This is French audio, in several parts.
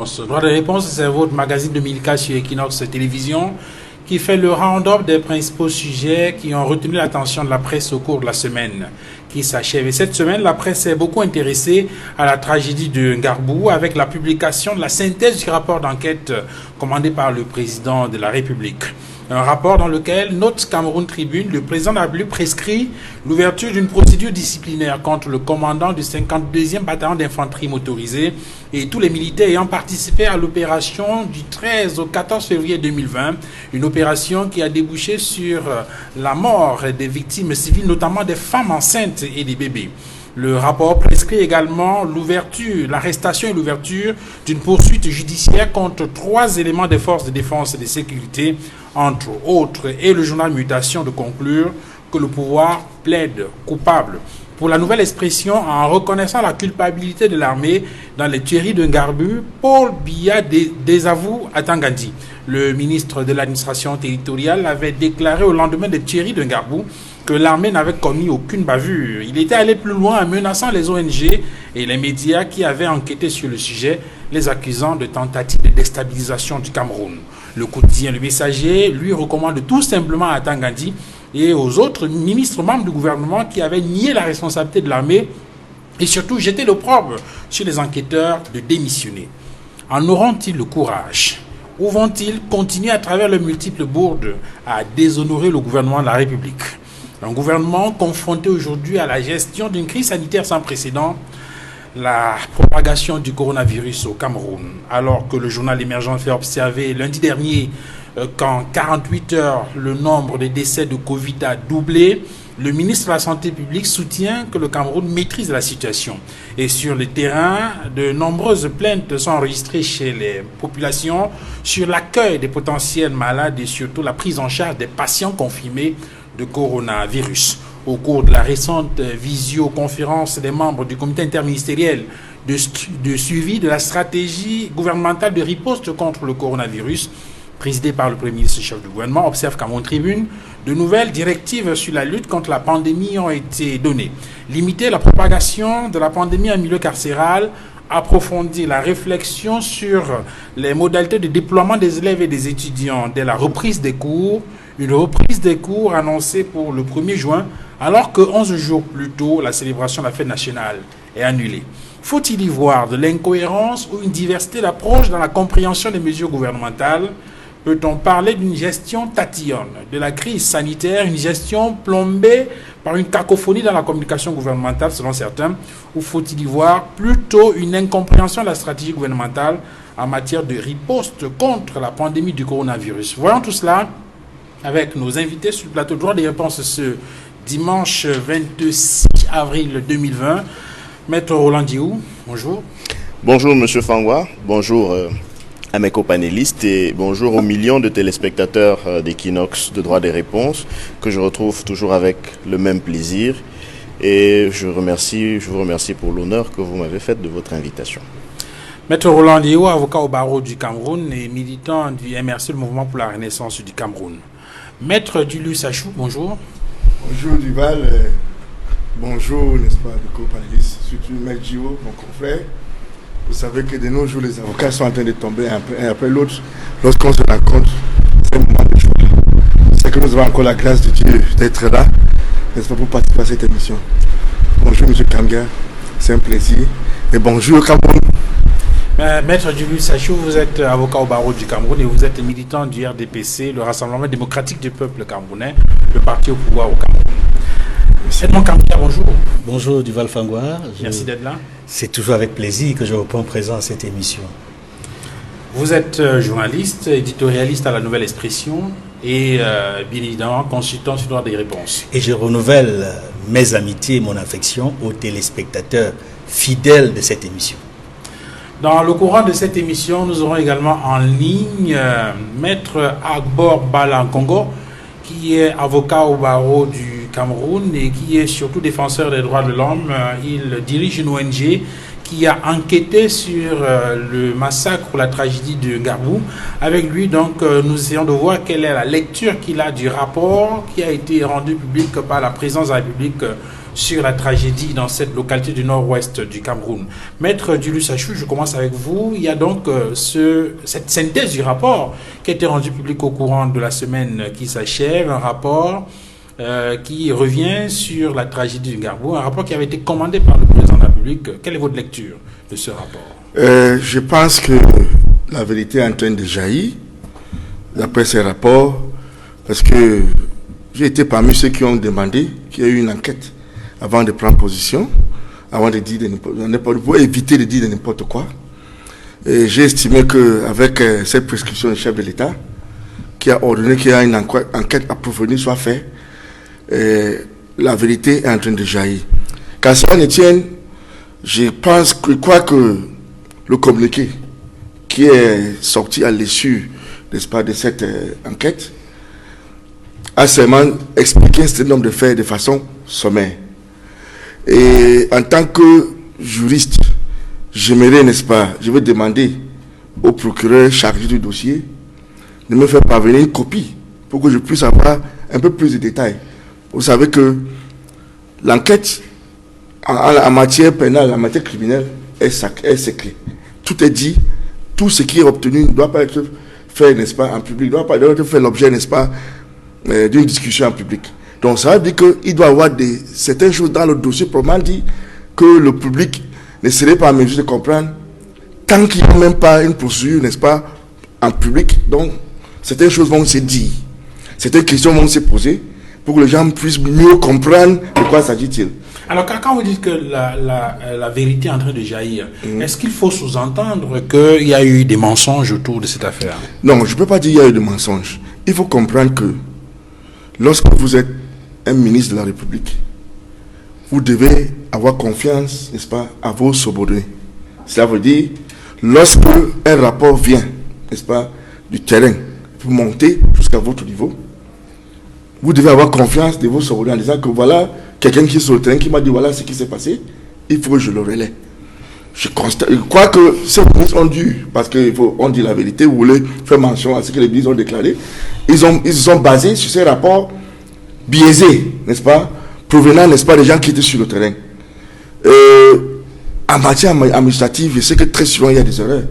Droit de réponse, c'est votre magazine dominical sur Equinox Télévision qui fait le round-up des principaux sujets qui ont retenu l'attention de la presse au cours de la semaine qui s'achève. Et cette semaine, la presse s'est beaucoup intéressée à la tragédie de Ngarbou avec la publication de la synthèse du rapport d'enquête commandé par le président de la République. Un rapport dans lequel, note Cameroun Tribune, le président de la République prescrit l'ouverture d'une procédure disciplinaire contre le commandant du 52e bataillon d'infanterie motorisée et tous les militaires ayant participé à l'opération du 13 au 14 février 2020, une opération qui a débouché sur la mort des victimes civiles, notamment des femmes enceintes et des bébés. Le rapport prescrit également l'arrestation et l'ouverture d'une poursuite judiciaire contre 3 éléments des forces de défense et de sécurité, entre autres, et le journal Mutation de conclure que le pouvoir plaide coupable. Pour la nouvelle expression, en reconnaissant la culpabilité de l'armée dans les tueries de Ngarbou, Paul Biya désavoue à Tangandi. Le ministre de l'administration territoriale avait déclaré au lendemain des tueries de Ngarbou que l'armée n'avait commis aucune bavure. Il était allé plus loin en menaçant les ONG et les médias qui avaient enquêté sur le sujet, les accusant de tentatives de déstabilisation du Cameroun. Le quotidien Le Messager lui recommande tout simplement à Tangandi et aux autres ministres membres du gouvernement qui avaient nié la responsabilité de l'armée et surtout jeté l'opprobre sur les enquêteurs de démissionner. En auront-ils le courage ? Ou vont-ils continuer à travers leurs multiples bourdes à déshonorer le gouvernement de la République ? Un gouvernement confronté aujourd'hui à la gestion d'une crise sanitaire sans précédent, la propagation du coronavirus au Cameroun, alors que le journal Émergent fait observer lundi dernier qu'en 48 heures, le nombre de décès de Covid a doublé. Le ministre de la Santé publique soutient que le Cameroun maîtrise la situation. Et sur le terrain, de nombreuses plaintes sont enregistrées chez les populations sur l'accueil des potentiels malades et surtout la prise en charge des patients confirmés de coronavirus. Au cours de la récente visioconférence des membres du comité interministériel de suivi de la stratégie gouvernementale de riposte contre le coronavirus, présidé par le Premier ministre chef du gouvernement, observe Cameroun Tribune, de nouvelles directives sur la lutte contre la pandémie ont été données. Limiter la propagation de la pandémie en milieu carcéral, approfondir la réflexion sur les modalités de déploiement des élèves et des étudiants dès la reprise des cours, une reprise des cours annoncée pour le 1er juin, alors que 11 jours plus tôt, la célébration de la fête nationale est annulée. Faut-il y voir de l'incohérence ou une diversité d'approche dans la compréhension des mesures gouvernementales ? Peut-on parler d'une gestion tatillonne de la crise sanitaire, une gestion plombée par une cacophonie dans la communication gouvernementale selon certains, ou faut-il y voir plutôt une incompréhension de la stratégie gouvernementale en matière de riposte contre la pandémie du coronavirus ? Voyons tout cela avec nos invités sur le plateau de droit des réponses ce dimanche 26 avril 2020. Maître Roland Diou, bonjour. Bonjour Monsieur Fangwa, bonjour à mes copanélistes et bonjour aux millions de téléspectateurs d'Equinox de droit des réponses que je retrouve toujours avec le même plaisir et je vous remercie pour l'honneur que vous m'avez fait de votre invitation. Maître Roland Diou, avocat au barreau du Cameroun et militant du MRC, le Mouvement pour la Renaissance du Cameroun. Maître Julius Achou, bonjour. Bonjour Duval, bonjour, n'est-ce pas, les co-panélistes, surtout Maître Gio, mon confrère. Vous savez que de nos jours, les avocats sont en train de tomber un après l'autre lorsqu'on se raconte ces moments de choix. C'est que nous avons encore la grâce de Dieu d'être là, n'est-ce pas, pour participer à cette émission. Bonjour M. Kanga, c'est un plaisir. Et bonjour Cameroun. Maître Julius Achou, vous êtes avocat au barreau du Cameroun et vous êtes militant du RDPC, le Rassemblement démocratique du peuple camerounais, le parti au pouvoir au Cameroun. Edmond Kambia, bonjour. Bonjour Duval Fangwa. Merci d'être là. C'est toujours avec plaisir que je reprends présent à cette émission. Vous êtes journaliste, éditorialiste à La Nouvelle Expression et bien évidemment consultant sur le droit des réponses. Et je renouvelle mes amitiés et mon affection aux téléspectateurs fidèles de cette émission. Dans le courant de cette émission, nous aurons également en ligne Maître Agbor Balankongo, qui est avocat au barreau du Cameroun et qui est surtout défenseur des droits de l'homme. Il dirige une ONG qui a enquêté sur le massacre ou la tragédie de Ngarbou. Avec lui, donc, nous essayons de voir quelle est la lecture qu'il a du rapport qui a été rendu public par la présidence de la République sur la tragédie dans cette localité du nord-ouest du Cameroun. Maître Julius Achou, je commence avec vous. Il y a donc cette synthèse du rapport qui a été rendu public au courant de la semaine qui s'achève, un rapport qui revient sur la tragédie du Gbagbo, un rapport qui avait été commandé par le président de la République. Quelle est votre lecture de ce rapport? Je pense que la vérité est en train de jaillir d'après ces rapports, parce que j'ai été parmi ceux qui ont demandé qu'il y ait eu une enquête avant de prendre position, avant de dire pour éviter de dire de n'importe quoi. Et j'ai estimé qu'avec cette prescription du chef de l'État, qui a ordonné qu'il y ait une enquête approfondie soit faite, la vérité est en train de jaillir. Qu'à cela ne tienne, je crois que le communiqué qui est sorti à l'issue, n'est-ce pas, de cette enquête a seulement expliqué un certain nombre de faits de façon sommaire. Et en tant que juriste, j'aimerais, n'est-ce pas, je vais demander au procureur chargé du dossier de me faire parvenir une copie pour que je puisse avoir un peu plus de détails. Vous savez que l'enquête en matière pénale, en matière criminelle, est secret. Tout est dit, tout ce qui est obtenu ne doit pas être fait, n'est-ce pas, en public, ne doit pas être fait l'objet, n'est-ce pas, d'une discussion en public. Donc ça veut dire qu'il doit y avoir certaines choses dans le dossier, probablement dit que le public ne serait pas en mesure de comprendre tant qu'il n'y a même pas une procédure, n'est-ce pas, en public. Donc certaines choses vont se dire, certaines questions vont se poser pour que les gens puissent mieux comprendre de quoi s'agit-il. Alors, quand vous dites que la vérité est en train de jaillir, est-ce qu'il faut sous-entendre qu'il y a eu des mensonges autour de cette affaire? Non, je ne peux pas dire qu'il y a eu des mensonges. Il faut comprendre que lorsque vous êtes un ministre de la République, vous devez avoir confiance, n'est-ce pas, à vos subordonnés. Cela veut dire, lorsque un rapport vient, n'est-ce pas, du terrain, pour monter jusqu'à votre niveau, vous devez avoir confiance de vos subordonnés en disant que voilà, quelqu'un qui est sur le terrain qui m'a dit voilà ce qui s'est passé, il faut que je le relaie. Je crois que ces ministres ont dû, parce qu'on dit la vérité, vous voulez faire mention à ce que les ministres ont déclaré, ils se sont basés sur ces rapports biaisés, n'est-ce pas, provenant, n'est-ce pas, des gens qui étaient sur le terrain. En matière administrative, je sais que très souvent il y a des erreurs.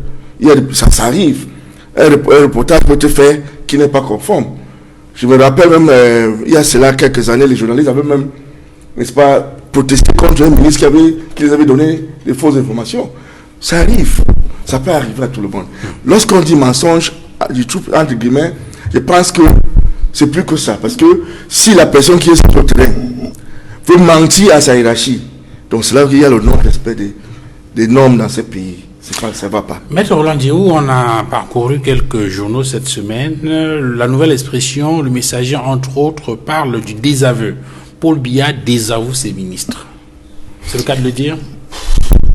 Ça arrive. Un reportage peut être fait qui n'est pas conforme. Je me rappelle même, il y a cela quelques années, les journalistes avaient même, n'est-ce pas, protesté contre un ministre qui les avait donné des fausses informations. Ça arrive. Ça peut arriver à tout le monde. Lorsqu'on dit mensonge, entre guillemets, je pense que c'est plus que ça. Parce que si la personne qui est sur le terrain veut mentir à sa hiérarchie, donc c'est là qu'il y a le non-respect des normes dans ce pays. Ça ne va pas. Maître Roland Diou, on a parcouru quelques journaux cette semaine. La nouvelle expression, le Messager, entre autres, parle du désaveu. Paul Biya désavoue ses ministres. C'est le cas de le dire?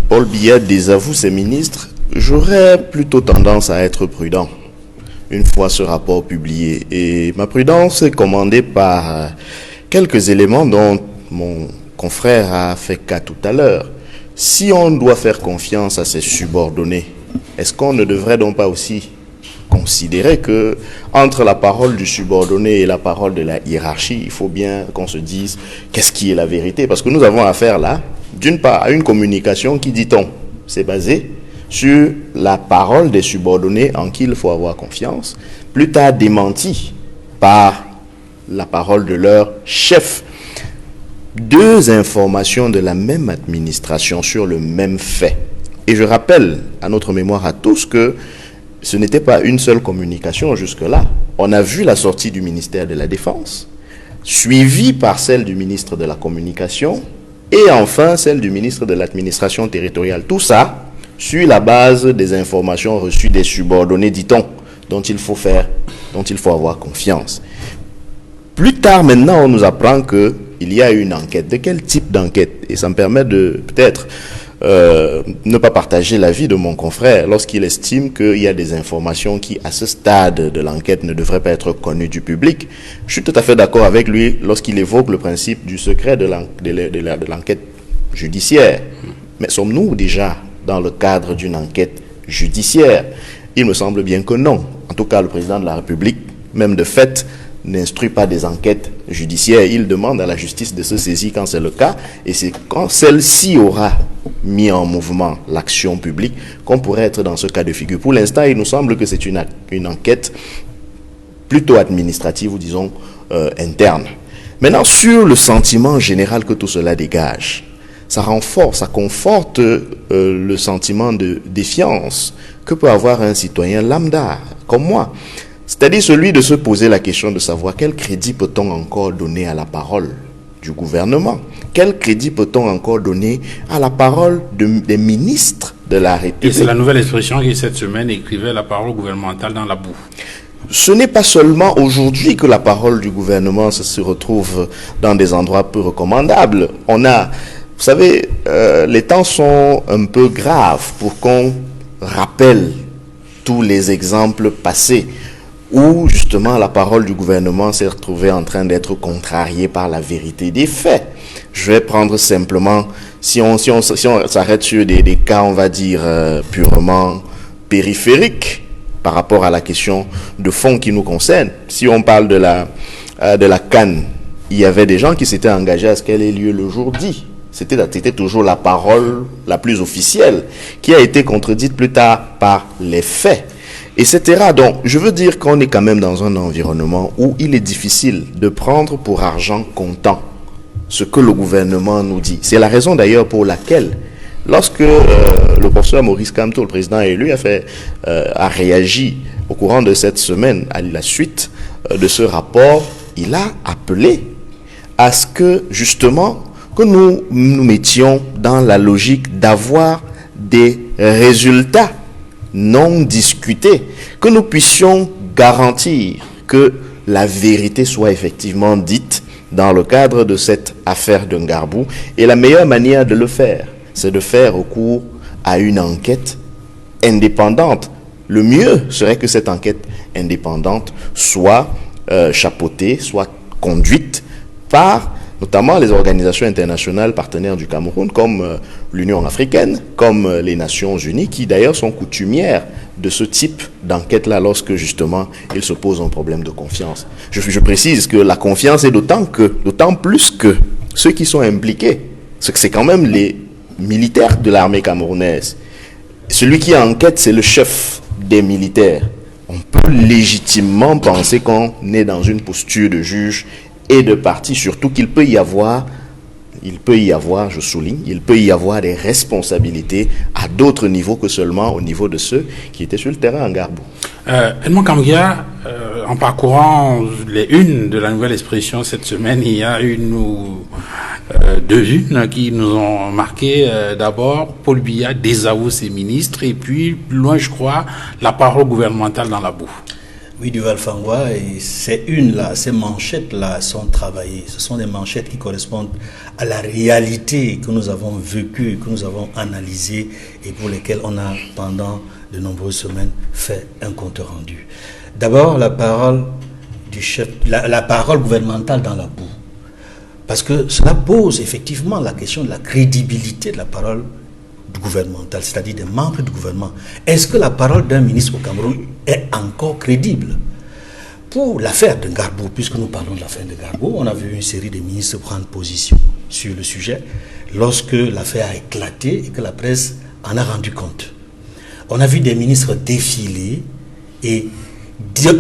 Paul Biya désavoue ses ministres. J'aurais plutôt tendance à être prudent une fois ce rapport publié. Et ma prudence est commandée par quelques éléments dont mon confrère a fait cas tout à l'heure. Si on doit faire confiance à ses subordonnés, est-ce qu'on ne devrait donc pas aussi considérer que entre la parole du subordonné et la parole de la hiérarchie, il faut bien qu'on se dise qu'est-ce qui est la vérité? Parce que nous avons affaire là, d'une part, à une communication qui, dit-on, c'est basé sur la parole des subordonnés en qui il faut avoir confiance, plus tard démentie par la parole de leur chef. Deux informations de la même administration sur le même fait. Et je rappelle à notre mémoire à tous que ce n'était pas une seule communication jusque-là. On a vu la sortie du ministère de la Défense, suivie par celle du ministre de la Communication et enfin celle du ministre de l'Administration territoriale. Tout ça sur la base des informations reçues des subordonnés, dit-on, dont il faut avoir confiance. Plus tard, maintenant, on nous apprend qu'il y a une enquête. De quel type d'enquête? Et ça me permet de peut-être ne pas partager l'avis de mon confrère lorsqu'il estime qu'il y a des informations qui, à ce stade de l'enquête, ne devraient pas être connues du public. Je suis tout à fait d'accord avec lui lorsqu'il évoque le principe du secret de l'enquête judiciaire. Mais sommes-nous déjà dans le cadre d'une enquête judiciaire? Il me semble bien que non. En tout cas, le président de la République, même de fait, n'instruit pas des enquêtes judiciaires. Il demande à la justice de se saisir quand c'est le cas, et c'est quand celle-ci aura mis en mouvement l'action publique qu'on pourrait être dans ce cas de figure. Pour l'instant, il nous semble que c'est une enquête plutôt administrative ou disons interne. Maintenant, sur le sentiment général que tout cela dégage, ça renforce, ça conforte le sentiment de défiance que peut avoir un citoyen lambda comme moi. C'est-à-dire celui de se poser la question de savoir quel crédit peut-on encore donner à la parole du gouvernement? Quel crédit peut-on encore donner à la parole des ministres de la République? Et c'est la nouvelle expression qui, cette semaine, écrivait la parole gouvernementale dans la boue. Ce n'est pas seulement aujourd'hui que la parole du gouvernement se retrouve dans des endroits peu recommandables. Vous savez, les temps sont un peu graves pour qu'on rappelle tous les exemples passés où justement la parole du gouvernement s'est retrouvée en train d'être contrariée par la vérité des faits. Je vais prendre simplement, si on s'arrête sur des cas, on va dire, purement périphériques par rapport à la question de fond qui nous concerne. Si on parle de la CAN, il y avait des gens qui s'étaient engagés à ce qu'elle ait lieu le jour dit. C'était toujours la parole la plus officielle qui a été contredite plus tard par les faits, etc. Donc, je veux dire qu'on est quand même dans un environnement où il est difficile de prendre pour argent comptant ce que le gouvernement nous dit. C'est la raison d'ailleurs pour laquelle, lorsque le professeur Maurice Kamto, le président élu, a réagi au courant de cette semaine à la suite de ce rapport, il a appelé à ce que justement que nous nous mettions dans la logique d'avoir des résultats non discutés, que nous puissions garantir que la vérité soit effectivement dite dans le cadre de cette affaire de Ngarbou. Et la meilleure manière de le faire, c'est de faire recours à une enquête indépendante. Le mieux serait que cette enquête indépendante soit chapeautée, soit conduite par notamment les organisations internationales partenaires du Cameroun, comme l'Union africaine, comme les Nations unies, qui d'ailleurs sont coutumières de ce type d'enquête-là lorsque justement il se pose un problème de confiance. Je précise que la confiance est d'autant plus que ceux qui sont impliqués, c'est quand même les militaires de l'armée camerounaise. Celui qui enquête, c'est le chef des militaires. On peut légitimement penser qu'on est dans une posture de juge et de parti, surtout qu'il peut y avoir, je souligne, il peut y avoir des responsabilités à d'autres niveaux que seulement au niveau de ceux qui étaient sur le terrain en Ngarbou. Edmond Kamgia, en parcourant les unes de la nouvelle expression cette semaine, il y a une ou deux unes qui nous ont marqué. D'abord, Paul Biya désavoue ses ministres, et puis, plus loin, je crois, la parole gouvernementale dans la boue. Oui, Duval Fangwa, et ces manchettes-là sont travaillées. Ce sont des manchettes qui correspondent à la réalité que nous avons vécue, que nous avons analysée et pour lesquelles on a, pendant de nombreuses semaines, fait un compte rendu. D'abord, la parole du chef, la parole gouvernementale dans la boue. Parce que cela pose effectivement la question de la crédibilité de la parole gouvernementale, c'est-à-dire des membres du gouvernement. Est-ce que la parole d'un ministre au Cameroun est encore crédible? Pour l'affaire de Ngarbou, puisque nous parlons de l'affaire de Ngarbou, on a vu une série de ministres prendre position sur le sujet lorsque l'affaire a éclaté et que la presse en a rendu compte. On a vu des ministres défiler et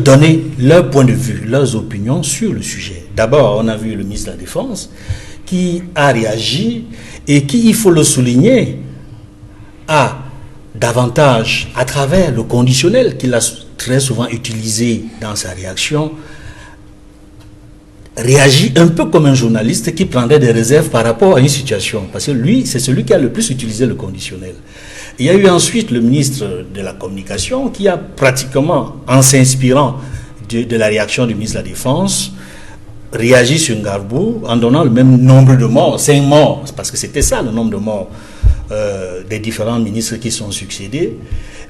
donner leur point de vue, leurs opinions sur le sujet. D'abord, on a vu le ministre de la Défense qui a réagi et qui, il faut le souligner, a davantage, à travers le conditionnel qu'il a très souvent utilisé dans sa réaction, réagit un peu comme un journaliste qui prendrait des réserves par rapport à une situation. Parce que lui, c'est celui qui a le plus utilisé le conditionnel. Il y a eu ensuite le ministre de la Communication qui a pratiquement, en s'inspirant de la réaction du ministre de la Défense, réagi sur Ngarbou en donnant le même nombre de morts, 5 morts, parce que c'était ça le nombre de morts des différents ministres qui sont succédés,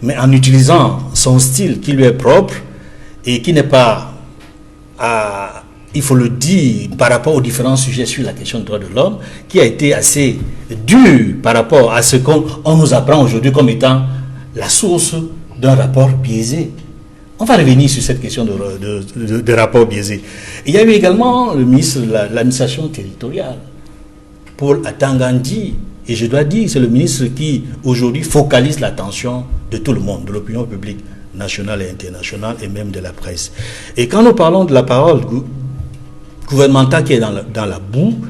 mais en utilisant son style qui lui est propre et qui n'est pas, il faut le dire, par rapport aux différents sujets sur la question des droits de l'homme, qui a été assez dur par rapport à ce qu'on nous apprend aujourd'hui comme étant la source d'un rapport biaisé. On va revenir sur cette question de rapport biaisé. Il y a eu également le ministre de l'administration territoriale, Paul Atangandi, et je dois dire, c'est le ministre qui aujourd'hui focalise l'attention de tout le monde, de l'opinion publique nationale et internationale et même de la presse. Et quand nous parlons de la parole gouvernementale qui est dans la boue,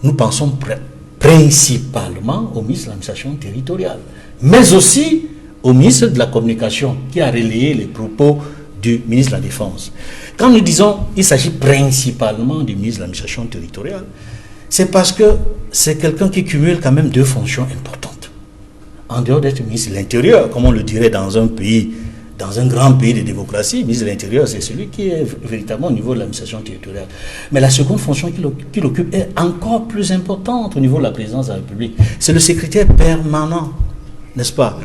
nous pensons principalement au ministre de l'administration territoriale, mais aussi au ministre de la Communication qui a relayé les propos du ministre de la Défense. Quand nous disons qu'il s'agit principalement du ministre de l'administration territoriale, c'est parce que c'est quelqu'un qui cumule quand même deux fonctions importantes. En dehors d'être ministre de l'Intérieur, comme on le dirait dans un pays, dans un grand pays de démocratie, le ministre de l'Intérieur, c'est celui qui est véritablement au niveau de l'administration territoriale. Mais la seconde fonction qu'il occupe est encore plus importante au niveau de la présidence de la République. C'est le secrétaire permanent, n'est-ce pas,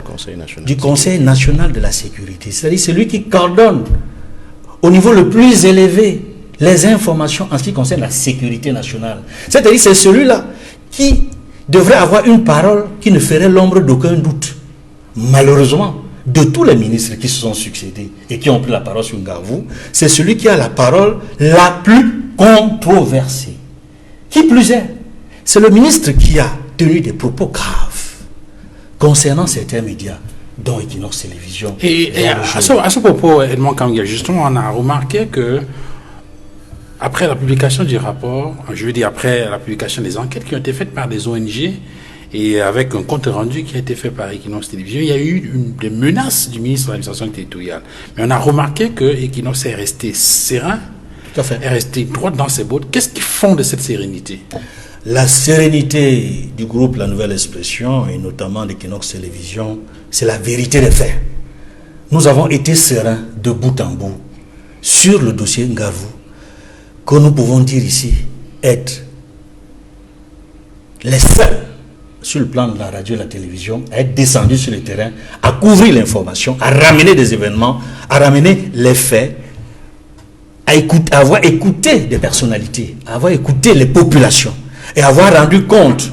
du Conseil national de la sécurité. C'est-à-dire celui qui coordonne au niveau le plus élevé les informations en ce qui concerne la sécurité nationale. C'est-à-dire c'est celui-là qui devrait avoir une parole qui ne ferait l'ombre d'aucun doute. Malheureusement, de tous les ministres qui se sont succédés et qui ont pris la parole sur Ngarvou, c'est celui qui a la parole la plus controversée. Qui plus est, c'est le ministre qui a tenu des propos graves concernant certains médias, dont Equinox Télévision. Et à ce propos, Edmond Kangya, justement, on a remarqué que après la publication du rapport, je veux dire après la publication des enquêtes qui ont été faites par des ONG et avec un compte rendu qui a été fait par Equinox Télévision, il y a eu des menaces du ministre de l'administration territoriale. Mais on a remarqué que Equinox est resté serein, tout à fait, est resté droit dans ses bottes. Qu'est-ce qui fonde cette sérénité? La sérénité du groupe La Nouvelle Expression et notamment d'Equinox Télévision, c'est la vérité des faits. Nous avons été sereins de bout en bout sur le dossier Ngarvou, que nous pouvons dire ici être les seuls sur le plan de la radio et la télévision à être descendus sur le terrain, à couvrir l'information, à ramener des événements, à ramener les faits, à avoir écouté des personnalités, à avoir écouté les populations et avoir rendu compte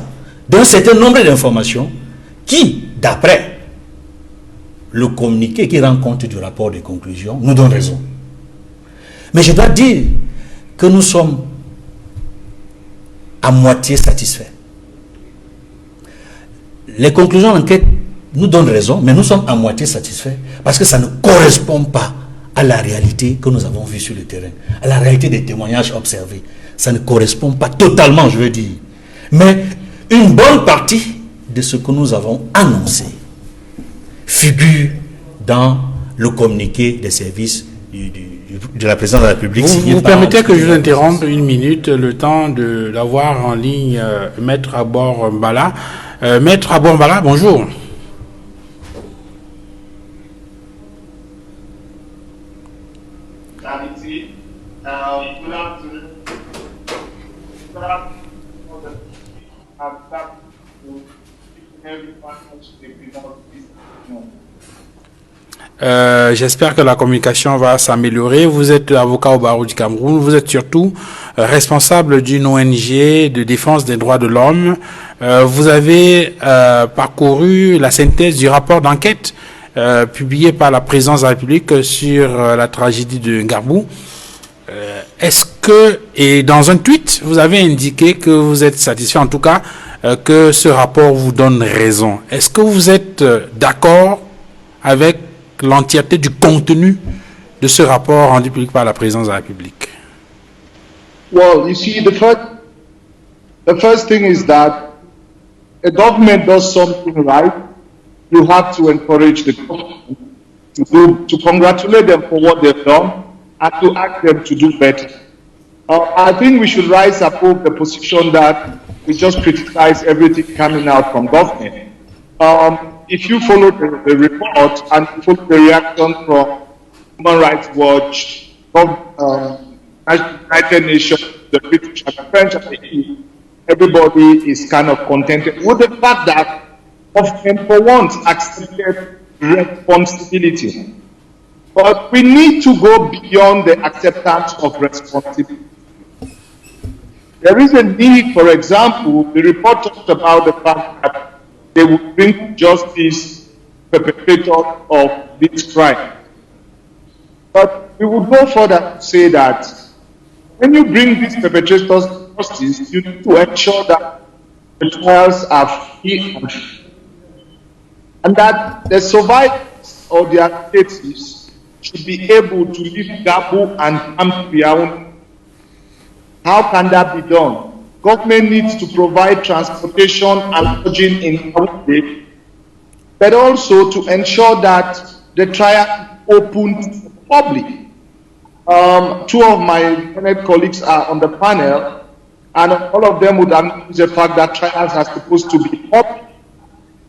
d'un certain nombre d'informations qui, d'après le communiqué qui rend compte du rapport de conclusion, nous donne raison. Mais je dois dire que nous sommes à moitié satisfaits. Les conclusions de l'enquête nous donnent raison, mais nous sommes à moitié satisfaits parce que ça ne correspond pas à la réalité que nous avons vue sur le terrain, à la réalité des témoignages observés. Ça ne correspond pas totalement, je veux dire. Mais une bonne partie de ce que nous avons annoncé figure dans le communiqué des services de la présidence de la République. Vous permettez que je vous interrompe une minute, le temps d'avoir en ligne Maître Abor Mbala. Maître Abor Mbala, bonjour. J'espère que la communication va s'améliorer. Vous êtes avocat au barreau du Cameroun. Vous êtes surtout responsable d'une ONG de défense des droits de l'homme. Vous avez parcouru la synthèse du rapport d'enquête publié par la présidence de la République sur la tragédie de Ngarvou. Est-ce que, et dans un tweet, vous avez indiqué que vous êtes satisfait, en tout cas, que ce rapport vous donne raison. Est-ce que vous êtes d'accord avec l'entièreté du contenu de ce rapport rendu public par la présidence de la République? Well, you see, the first thing is that a government does something right, you have to encourage the government to congratulate them for what they've done and to ask them to do better. I think we should rise above the position that we just criticize everything coming out from government. If you follow the report and follow the reaction from Human Rights Watch, from United Nations, the British and the French and the EU, everybody is kind of contented with the fact that government for once accepted responsibility. But we need to go beyond the acceptance of responsibility. There is a need, for example, the report talked about the fact that they would bring justice perpetrators of this crime. But we would go further to say that when you bring these perpetrators to justice, you need to ensure that the trials are free and that the survivors or their relatives should be able to leave Gabo and come to Yaoundé. How can that be done? Government needs to provide transportation and lodging in Yaoundé, but also to ensure that the trial is open to the public. Two of my colleagues are on the panel, and all of them would acknowledge the fact that trials are supposed to be public.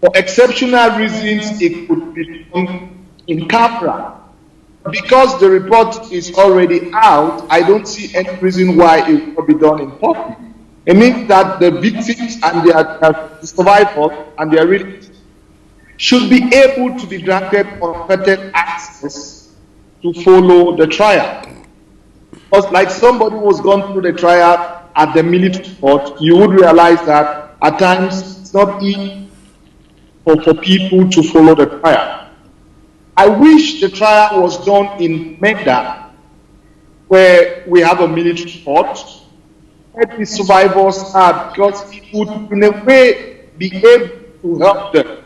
For exceptional reasons, it could be done in Capra. Because the report is already out, I don't see any reason why it will be done in public. It means that the victims and their survivors and their relatives should be able to be granted unfettered access to follow the trial. Because like somebody who has gone through the trial at the military court, you would realize that at times it's not easy for people to follow the trial. I wish the trial was done in Meda, where we have a military court, where the survivors are, because it would in a way be able to help them.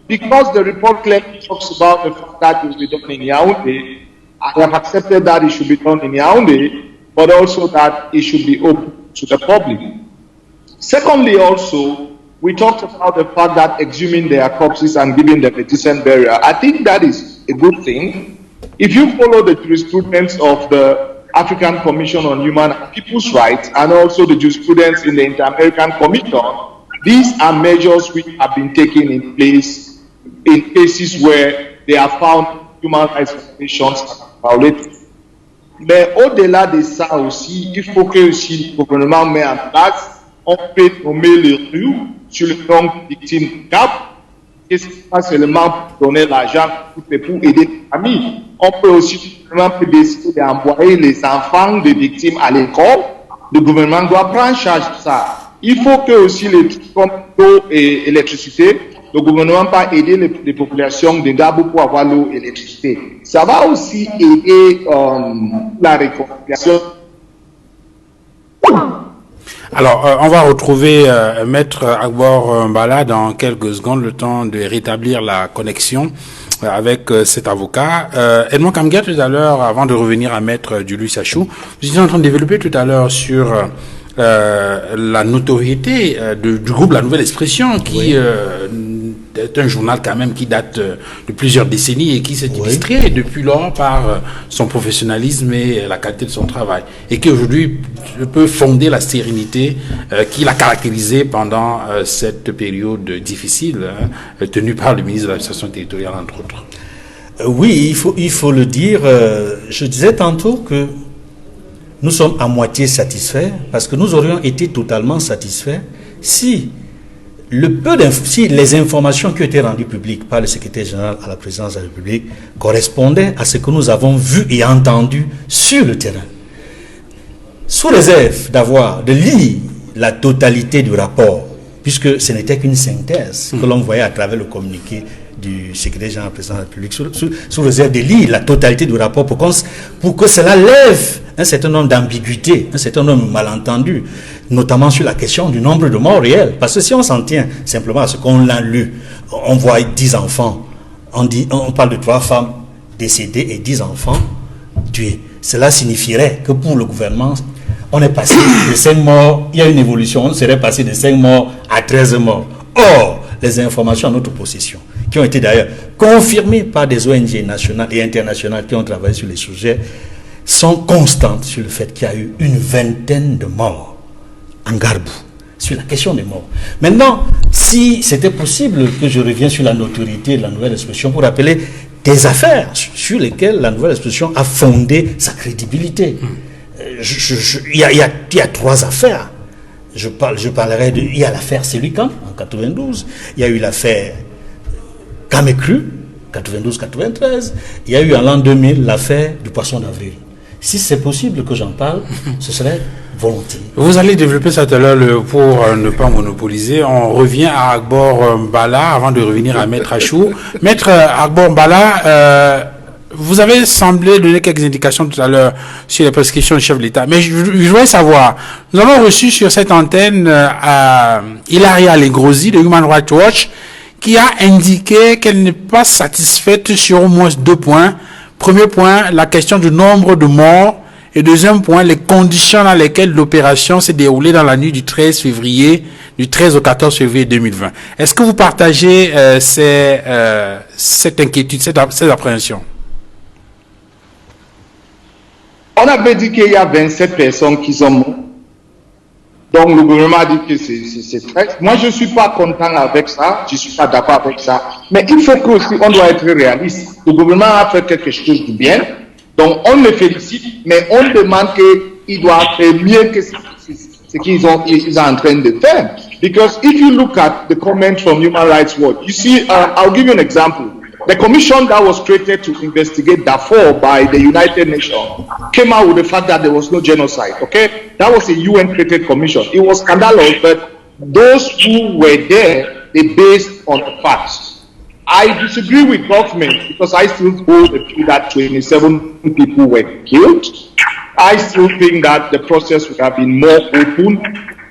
Because the report clearly talks about the fact that it will be done in Yaoundé, I have accepted that it should be done in Yaoundé, but also that it should be open to the public. Secondly, also, we talked about the fact that exhuming their corpses and giving them a decent burial. I think that is a good thing. If you follow the jurisprudence of the African Commission on Human and People's Rights and also the jurisprudence in the Inter-American Commission, these are measures which have been taken in place in cases where they have found human rights violations violated. Mais au-delà de ça aussi, il faut que aussi le gouvernement mette en place, on peut nommer les rues sur le nombre de victimes CAP, et ce n'est pas seulement pour donner l'argent, mais pour aider les familles. On peut aussi décider d'envoyer les enfants des victimes à l'école. Le gouvernement doit prendre en charge de ça. Il faut que aussi les trucs comme l'eau et l'électricité, le gouvernement va aider les populations de Gabo pour avoir l'eau et l'électricité. Ça va aussi aider la réconciliation. Alors, on va retrouver Maître Agbor Mbala dans quelques secondes, le temps de rétablir la connexion avec cet avocat. Edmond Kamga, tout à l'heure, avant de revenir à Maître Julius Achou, vous étiez en train de développer tout à l'heure sur la notoriété du groupe La Nouvelle Expression, qui est un journal quand même qui date de plusieurs décennies et qui s'est illustré depuis lors par son professionnalisme et la qualité de son travail, et qui aujourd'hui peut fonder la sérénité qui l'a caractérisé pendant cette période difficile, tenue par le ministre de l'Administration territoriale, entre autres. Oui, il faut le dire. Je disais tantôt que nous sommes à moitié satisfaits, parce que nous aurions été totalement satisfaits si les informations qui ont été rendues publiques par le secrétaire général à la présidence de la République correspondaient à ce que nous avons vu et entendu sur le terrain. Sous réserve de lire la totalité du rapport, puisque ce n'était qu'une synthèse que l'on voyait à travers le communiqué du secrétaire général de la présidence de la République, sous réserve de lire la totalité du rapport pour que cela lève un certain nombre d'ambiguïtés, un certain nombre de malentendus, notamment sur la question du nombre de morts réels. Parce que si on s'en tient simplement à ce qu'on l'a lu, on voit 10 enfants, on parle de 3 femmes décédées et 10 enfants tués. Cela signifierait que pour le gouvernement, on est passé de 5 morts, il y a une évolution, on serait passé de 5 morts à 13 morts. Or, les informations en notre possession, qui ont été d'ailleurs confirmées par des ONG nationales et internationales qui ont travaillé sur les sujets, sont constantes sur le fait qu'il y a eu une 20aine de morts en Garbou, sur la question des morts. Maintenant, si c'était possible que je revienne sur la notoriété de La Nouvelle Expression pour rappeler des affaires sur lesquelles La Nouvelle Expression a fondé sa crédibilité. Il y a 3 affaires. Je parlerai il y a l'affaire Sélucan en 92, il y a eu l'affaire Kamekru, 92-93, il y a eu en l'an 2000 l'affaire du Poisson d'Avril. Si c'est possible que j'en parle, ce serait volontiers. Vous allez développer ça tout à l'heure pour ne pas monopoliser. On revient à Agbor Mbala avant de revenir à Maître Achou. Maître Agbor Mbala, vous avez semblé donner quelques indications tout à l'heure sur les prescriptions du chef de l'État, mais je voudrais savoir, nous avons reçu sur cette antenne Hilaria Legrosi de Human Rights Watch qui a indiqué qu'elle n'est pas satisfaite sur au moins 2 points. Premier point, la question du nombre de morts, et deuxième point, les conditions dans lesquelles l'opération s'est déroulée dans la nuit du 13 au 14 février 2020. Est-ce que vous partagez cette inquiétude, cette appréhension? On avait dit qu'il y a 27 personnes qui sont mortes. Donc le gouvernement a dit que c'est très... Moi, je ne suis pas content avec ça, je ne suis pas d'accord avec ça. Mais il faut que aussi, on doit être réaliste. Le gouvernement a fait quelque chose de bien. Donc on le félicite, mais on demande qu'il doit faire mieux que ce qu'ils sont en train de faire. Because if you look at the comment from Human Rights Watch, you see, I'll give you an example. The commission that was created to investigate Darfur by the United Nations came out with the fact that there was no genocide, okay? That was a UN-created commission. It was scandalous, but those who were there, they based on the facts. I disagree with government because I still hold the view that 27 people were killed. I still think that the process would have been more open.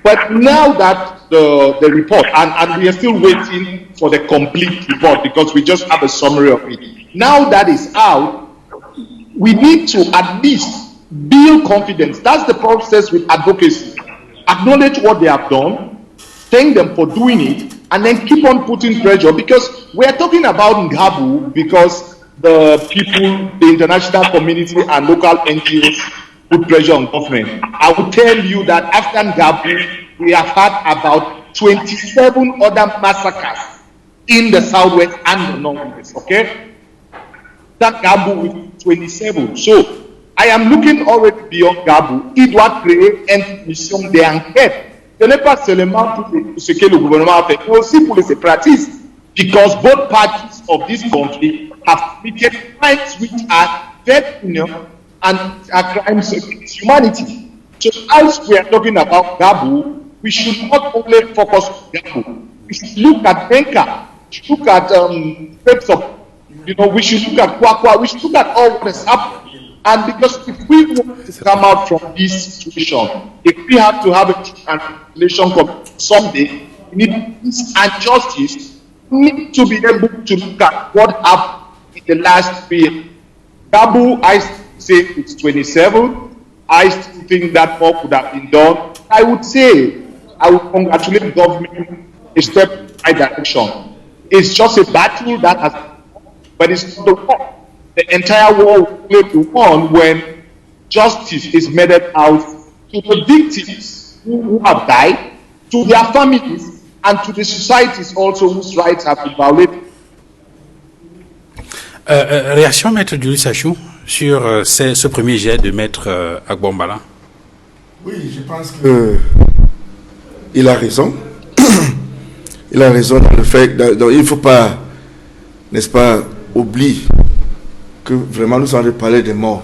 But now that the report, and we are still waiting for the complete report because we just have a summary of it. Now that is out, we need to at least build confidence. That's the process with advocacy. Acknowledge what they have done, thank them for doing it, and then keep on putting pressure, because we are talking about Ngabu because the people, the international community and local NGOs put pressure on government. I will tell you that after Ngabu, we have had about 27 other massacres in the southwest and the northwest, okay? That Ngabu with 27. So, I am looking already beyond Ngabu. Il doit créer une mission d'enquête. Ce n'est pas seulement pour ce que le gouvernement a fait, mais aussi pour les séparatistes. Because both parties of this country have committed crimes which are very heinous and are crimes against humanity. So as we are talking about Ngabu, we should not only focus on Ngabu. We should look at Benka, we should look at we should look at Kwakwa, we should look at all what has happened. And because if we want to come out from this situation, if we have to have a translation someday, we need peace and justice. We need to be able to look at what happened in the last year. Ngabu, I say it's 27. I still think that more could have been done. I would say, I would congratulate the government a step in the right direction. It's just a battle that has, but it's not the war. The entire war will be won when justice is meted out to the victims who have died, to their families, and to the societies also whose rights have been violated. Réaction, Maître Julius Achou, sur ce premier jet de Maître Agbombala? Oui, je pense qu'il a raison. Il a raison dans le fait qu'il ne faut pas, n'est-ce pas, oublier que vraiment nous allons parler des morts.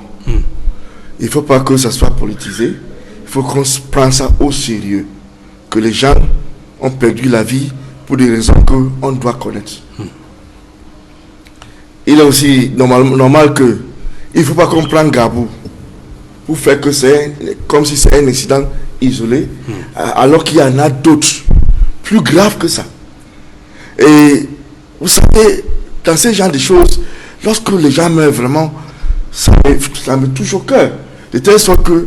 Il ne faut pas que ça soit politisé. Il faut qu'on prenne ça au sérieux. Que les gens ont perdu la vie pour des raisons qu'on doit connaître. Il est aussi normal que il ne faut pas qu'on prenne Ngabu pour faire que c'est comme si c'est un incident isolé, alors qu'il y en a d'autres plus graves que ça. Et vous savez, dans ce genre de choses, lorsque les gens meurent vraiment, ça me touche au cœur. De telle sorte que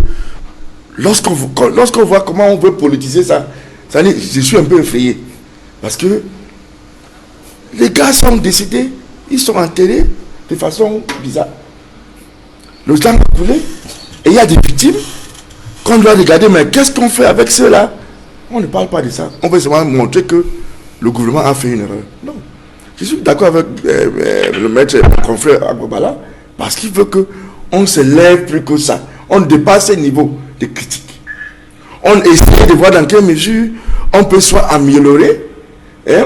lorsqu'on voit comment on veut politiser ça, je suis un peu effrayé. Parce que les gars sont décédés, ils sont enterrés de façon bizarre. Le sang a coulé et il y a des victimes qu'on doit regarder, mais qu'est-ce qu'on fait avec ceux-là? On ne parle pas de ça. On veut seulement montrer que le gouvernement a fait une erreur. Non. Je suis d'accord avec le maître, mon confrère Agbombala, parce qu'il veut qu'on se lève plus que ça. On dépasse ce niveau de critique. On essaie de voir dans quelle mesure on peut soit améliorer,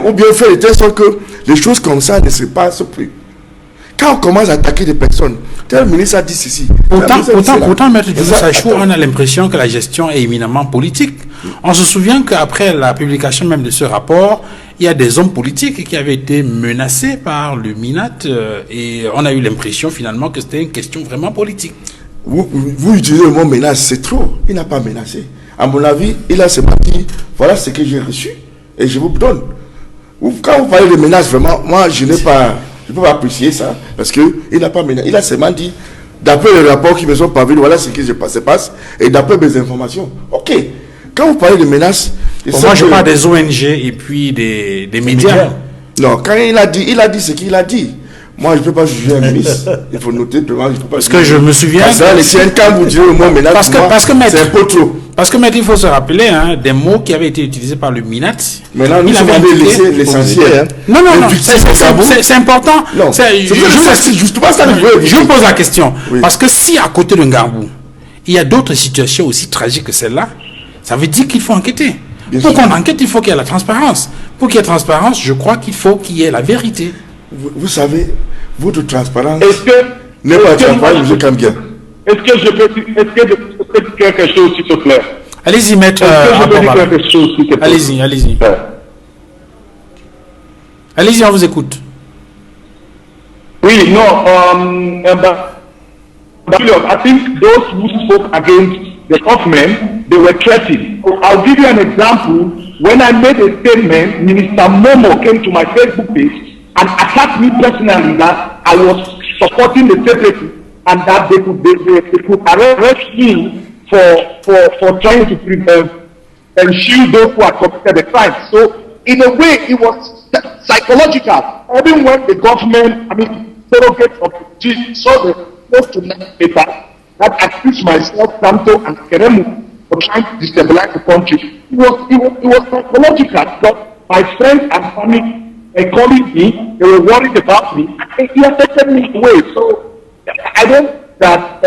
ou bien faire de telle sorte que les choses comme ça ne se passent plus. Quand on commence à attaquer des personnes, tel ministre a dit ceci. Pourtant, Maître Julius Achou, on a l'impression que la gestion est éminemment politique. On se souvient qu'après la publication même de ce rapport, il y a des hommes politiques qui avaient été menacés par le MINAT et on a eu l'impression finalement que c'était une question vraiment politique. Vous utilisez le mot menace, c'est trop. Il n'a pas menacé. À mon avis, il a seulement dit, voilà ce que j'ai reçu et je vous donne. Quand vous parlez de menace, vraiment, moi, je ne peux pas apprécier ça parce qu'il n'a pas menacé. Il a seulement dit, d'après les rapports qui me sont parvenus, voilà ce qui se passe et d'après mes informations. Ok. Quand vous parlez de menaces... Moi, je parle des ONG et puis des médias. Non, quand il a dit ce qu'il a dit. Moi, je ne peux pas juger un ministre. Il faut noter, je peux pas parce que je me souviens... Quand vous dites le mot menace, c'est un peu trop. Parce que maintenant, il faut se rappeler des mots qui avaient été utilisés par le MINAT. Maintenant, nous avons laissé l'essentiel. Non, c'est important. Non, je vous pose la question. Oui. Parce que si à côté de Ngarbou, il y a d'autres situations aussi tragiques que celle-là, ça veut dire qu'il faut enquêter. Pour qu'on enquête, il faut qu'il y ait la transparence. Pour qu'il y ait transparence, je crois qu'il faut qu'il y ait la vérité. Vous savez, votre transparence n'est pas transparente, M. Kambia. Est-ce que je peux dire quelque chose, s'il te plaît? Allez-y, maître. Allez-y. Allez-y, on vous écoute. Oui, no, I think those who spoke against the government, they were threatened. I'll give you an example. When I made a statement, Minister Momo came to my Facebook page and attacked me personally that I was supporting the secretary and that they could arrest me for trying to prevent and shield those who had committed the crime. So in a way, it was psychological. Even when the government, surrogates of the chief saw the post to paper that accused myself, Santo, and Keremu for trying to destabilize the country, it was psychological because my friends and family were calling me, they were worried about me, and he affected me away. So I don't that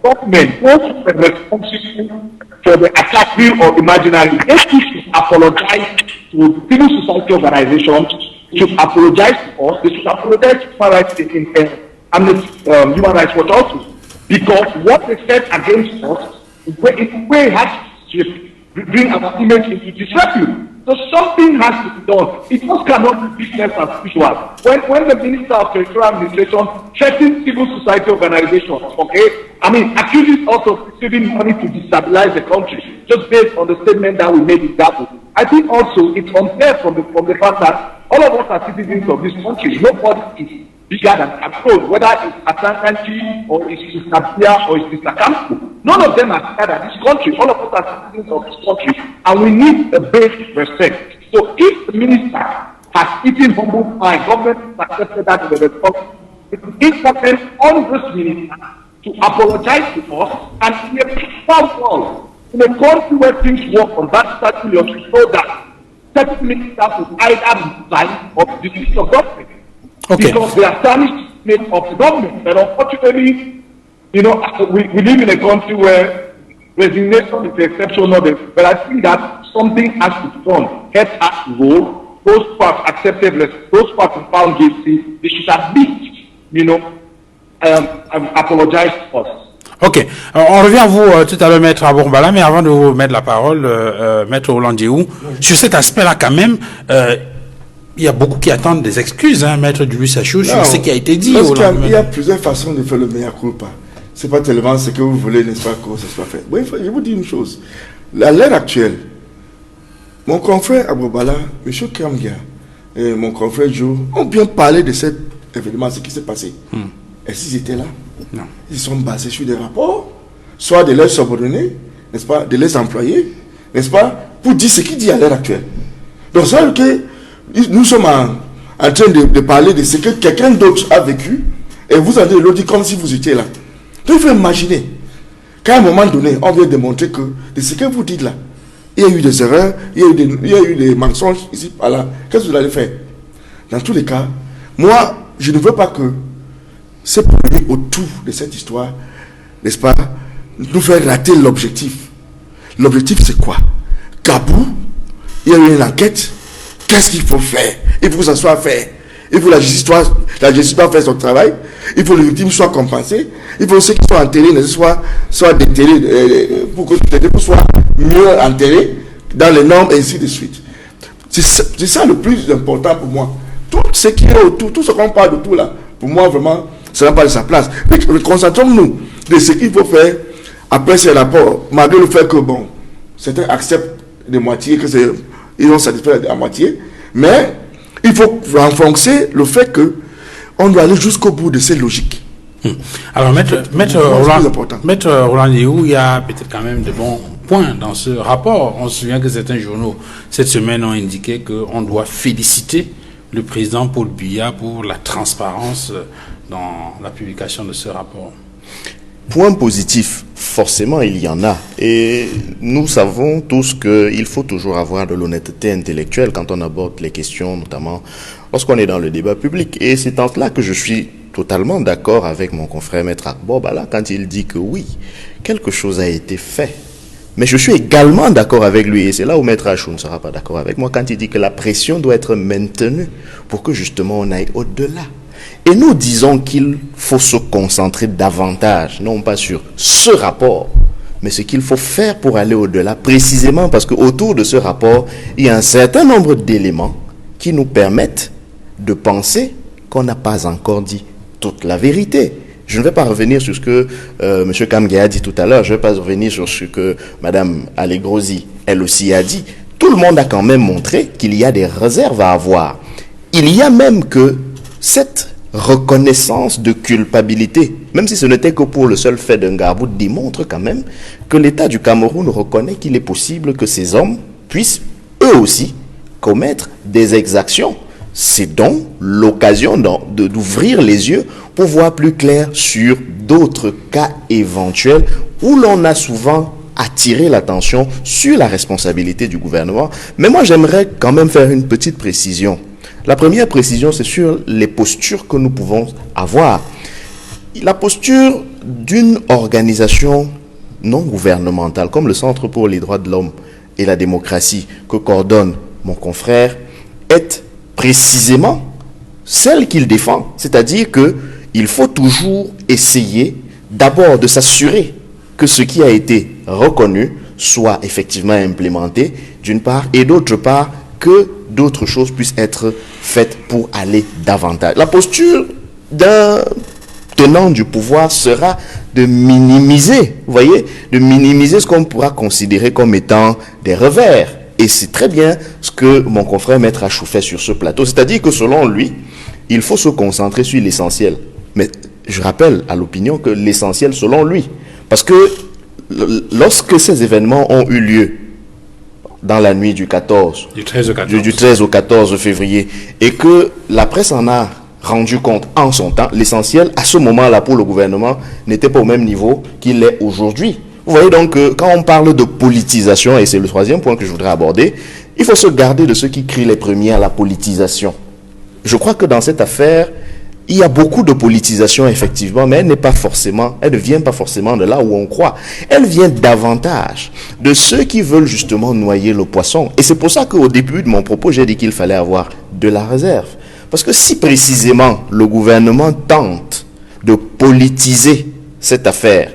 government, those who were responsible for the attack, real or imaginary, they should apologize to civil society organizations, should apologize to us, they should apologize to human rights human rights watch also. Because what they said against us, in a way has to bring our image into disrepute. So something has to be done. It just cannot be business as usual. When the Minister of Territorial Administration threatens civil society organizations, accuses us of receiving money to destabilize the country, just based on the statement that we made in Gabo. I think also it's unfair from the fact that all of us are citizens of this country. Nobody is bigger than control, whether it's Asankanchi or it's Sabia or it's Mr. Kampo. None of them are bigger than this country. All of us are citizens of this country, and we need a basic respect. So if the minister has eaten humble pie, government has accepted that with the response, it is important on this minister to apologize to us and in a peaceful world, in a country where things work on that statute, we know that certain ministers will either resign or dismiss the government. Okay. Because they are tarnished made of the government. But unfortunately, we live in a country where resignation is the exception, not the. But I think that something has to be done. Heads has to roll. Those who have accepted, those who have been found guilty, they should at least, apologize to us. Ok, on revient à vous tout à l'heure, Maître Abourbala, mais avant de vous mettre la parole, Maître Olandéou, sur cet aspect-là quand même, il y a beaucoup qui attendent des excuses, Maître Dulu-Sachou, sur ce qui a été dit. Il y a plusieurs façons de faire le mea culpa. Ce n'est pas tellement ce que vous voulez, n'est-ce pas, que ça soit fait. Oui, je vous dis une chose. À l'heure actuelle, mon confrère Abourbala, M. Kambia et mon confrère Joe ont bien parlé de cet événement, ce qui s'est passé. Est-ce qu'ils étaient là? Non. Ils sont basés sur des rapports, soit de leurs subordonnés, n'est-ce pas, de leurs employés, n'est-ce pas, pour dire ce qu'il dit à l'heure actuelle. Donc, c'est vrai que nous sommes en train de parler de ce que quelqu'un d'autre a vécu, et vous allez le dire comme si vous étiez là. Donc, il faut imaginer qu'à un moment donné, on vient démontrer que de ce que vous dites là, il y a eu des erreurs, il y a eu des mensonges ici, par là. Qu'est-ce que vous allez faire? Dans tous les cas, moi, je ne veux pas que c'est pour venir autour de cette histoire, n'est-ce pas, nous faire rater l'objectif. L'objectif, c'est quoi? Gabou, il y a eu une enquête. Qu'est-ce qu'il faut faire? Il faut que ça soit fait. Il faut que la justice doit faire son travail. Il faut que les victimes soient compensées. Il faut que ceux qui sont enterrés soient déterrés pour que soit mieux enterrés dans les normes, et ainsi de suite. C'est ça le plus important pour moi. Tout ce qui est autour, tout ce qu'on parle de tout là, pour moi, vraiment, ça n'a pas de sa place. Mais concentrons-nous de ce qu'il faut faire après ces rapports, malgré le fait que, bon, certains acceptent de moitié, ils ont satisfait à moitié, mais il faut renforcer le fait que on doit aller jusqu'au bout de ces logiques. Alors, Maître Roland Liu, il y a peut-être quand même de bons points dans ce rapport. On se souvient que certains journaux, cette semaine, ont indiqué qu'on doit féliciter le président Paul Biya pour la transparence dans la publication de ce rapport. Point positif, forcément, il y en a. Et nous savons tous qu'il faut toujours avoir de l'honnêteté intellectuelle quand on aborde les questions, notamment lorsqu'on est dans le débat public. Et c'est en cela que je suis totalement d'accord avec mon confrère Maître Akbo Bala quand il dit que oui, quelque chose a été fait. Mais je suis également d'accord avec lui, et c'est là où Maître Achou ne sera pas d'accord avec moi, quand il dit que la pression doit être maintenue pour que justement on aille au-delà. Et nous disons qu'il faut se concentrer davantage, non pas sur ce rapport, mais ce qu'il faut faire pour aller au-delà, précisément parce qu'autour de ce rapport, il y a un certain nombre d'éléments qui nous permettent de penser qu'on n'a pas encore dit toute la vérité. Je ne vais pas revenir sur ce que M. Kamge a dit tout à l'heure, je ne vais pas revenir sur ce que Mme Allegrosi, elle aussi, a dit. Tout le monde a quand même montré qu'il y a des réserves à avoir. Il y a même que cette reconnaissance de culpabilité, même si ce n'était que pour le seul fait d'un Ngarbou, démontre quand même que l'État du Cameroun reconnaît qu'il est possible que ces hommes puissent eux aussi commettre des exactions. C'est donc l'occasion d'ouvrir les yeux pour voir plus clair sur d'autres cas éventuels où l'on a souvent attiré l'attention sur la responsabilité du gouvernement. Mais moi, j'aimerais quand même faire une petite précision. La première précision, c'est sur les postures que nous pouvons avoir. La posture d'une organisation non gouvernementale, comme le Centre pour les droits de l'homme et la démocratie, que coordonne mon confrère, est précisément celle qu'il défend. C'est-à-dire qu'il faut toujours essayer d'abord de s'assurer que ce qui a été reconnu soit effectivement implémenté, d'une part, et d'autre part, que d'autres choses puissent être faites pour aller davantage. La posture d'un tenant du pouvoir sera de minimiser, vous voyez, de minimiser ce qu'on pourra considérer comme étant des revers. Et c'est très bien ce que mon confrère Maître Achou fait sur ce plateau. C'est-à-dire que selon lui, il faut se concentrer sur l'essentiel. Mais je rappelle à l'opinion que l'essentiel selon lui, parce que lorsque ces événements ont eu lieu dans la nuit du 13 au 14 février, et que la presse en a rendu compte en son temps, l'essentiel à ce moment-là pour le gouvernement n'était pas au même niveau qu'il est aujourd'hui. Vous voyez donc que quand on parle de politisation, et c'est le troisième point que je voudrais aborder, il faut se garder de ceux qui crient les premiers à la politisation. Je crois que dans cette affaire, il y a beaucoup de politisation effectivement, mais elle ne vient pas forcément de là où on croit. Elle vient davantage de ceux qui veulent justement noyer le poisson. Et c'est pour ça qu'au début de mon propos, j'ai dit qu'il fallait avoir de la réserve. Parce que si précisément le gouvernement tente de politiser cette affaire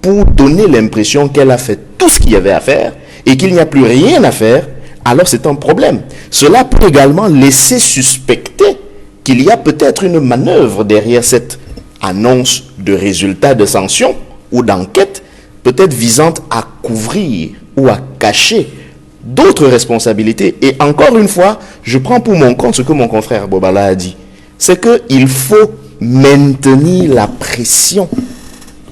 pour donner l'impression qu'elle a fait tout ce qu'il y avait à faire et qu'il n'y a plus rien à faire, alors c'est un problème. Cela peut également laisser suspecter qu'il y a peut-être une manœuvre derrière cette annonce de résultats de sanctions ou d'enquête, peut-être visant à couvrir ou à cacher d'autres responsabilités. Et encore une fois, je prends pour mon compte ce que mon confrère Bobala a dit. C'est qu'il faut maintenir la pression.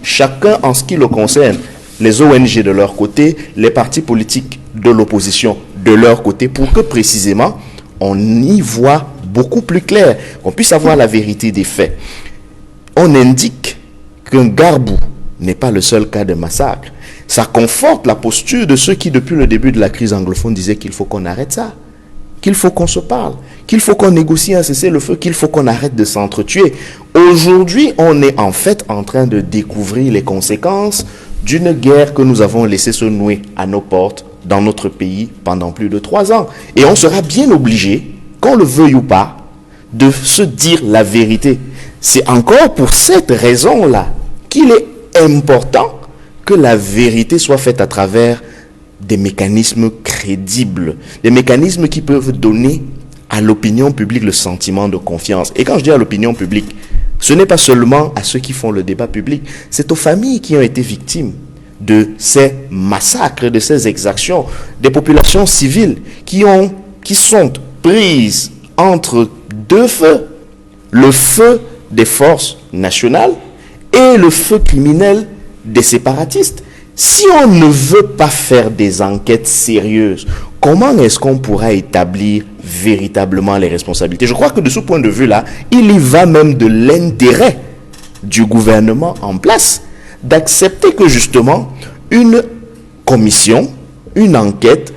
Chacun en ce qui le concerne, les ONG de leur côté, les partis politiques de l'opposition de leur côté, pour que précisément on y voit beaucoup plus clair, qu'on puisse avoir la vérité des faits. On indique qu'un Ngarbou n'est pas le seul cas de massacre. Ça conforte la posture de ceux qui, depuis le début de la crise anglophone, disaient qu'il faut qu'on arrête ça, qu'il faut qu'on se parle, qu'il faut qu'on négocie un cessez-le-feu, qu'il faut qu'on arrête de s'entretuer. Aujourd'hui, on est en fait en train de découvrir les conséquences d'une guerre que nous avons laissé se nouer à nos portes dans notre pays pendant plus de 3 ans. Et on sera bien obligé, qu'on le veuille ou pas, de se dire la vérité. C'est encore pour cette raison-là qu'il est important que la vérité soit faite à travers des mécanismes crédibles, des mécanismes qui peuvent donner à l'opinion publique le sentiment de confiance. Et quand je dis à l'opinion publique, ce n'est pas seulement à ceux qui font le débat public, c'est aux familles qui ont été victimes de ces massacres, de ces exactions, des populations civiles qui sont prises entre deux feux, le feu des forces nationales et le feu criminel des séparatistes. Si on ne veut pas faire des enquêtes sérieuses, comment est-ce qu'on pourra établir véritablement les responsabilités? Je crois que de ce point de vue-là, il y va même de l'intérêt du gouvernement en place d'accepter que justement une commission, une enquête,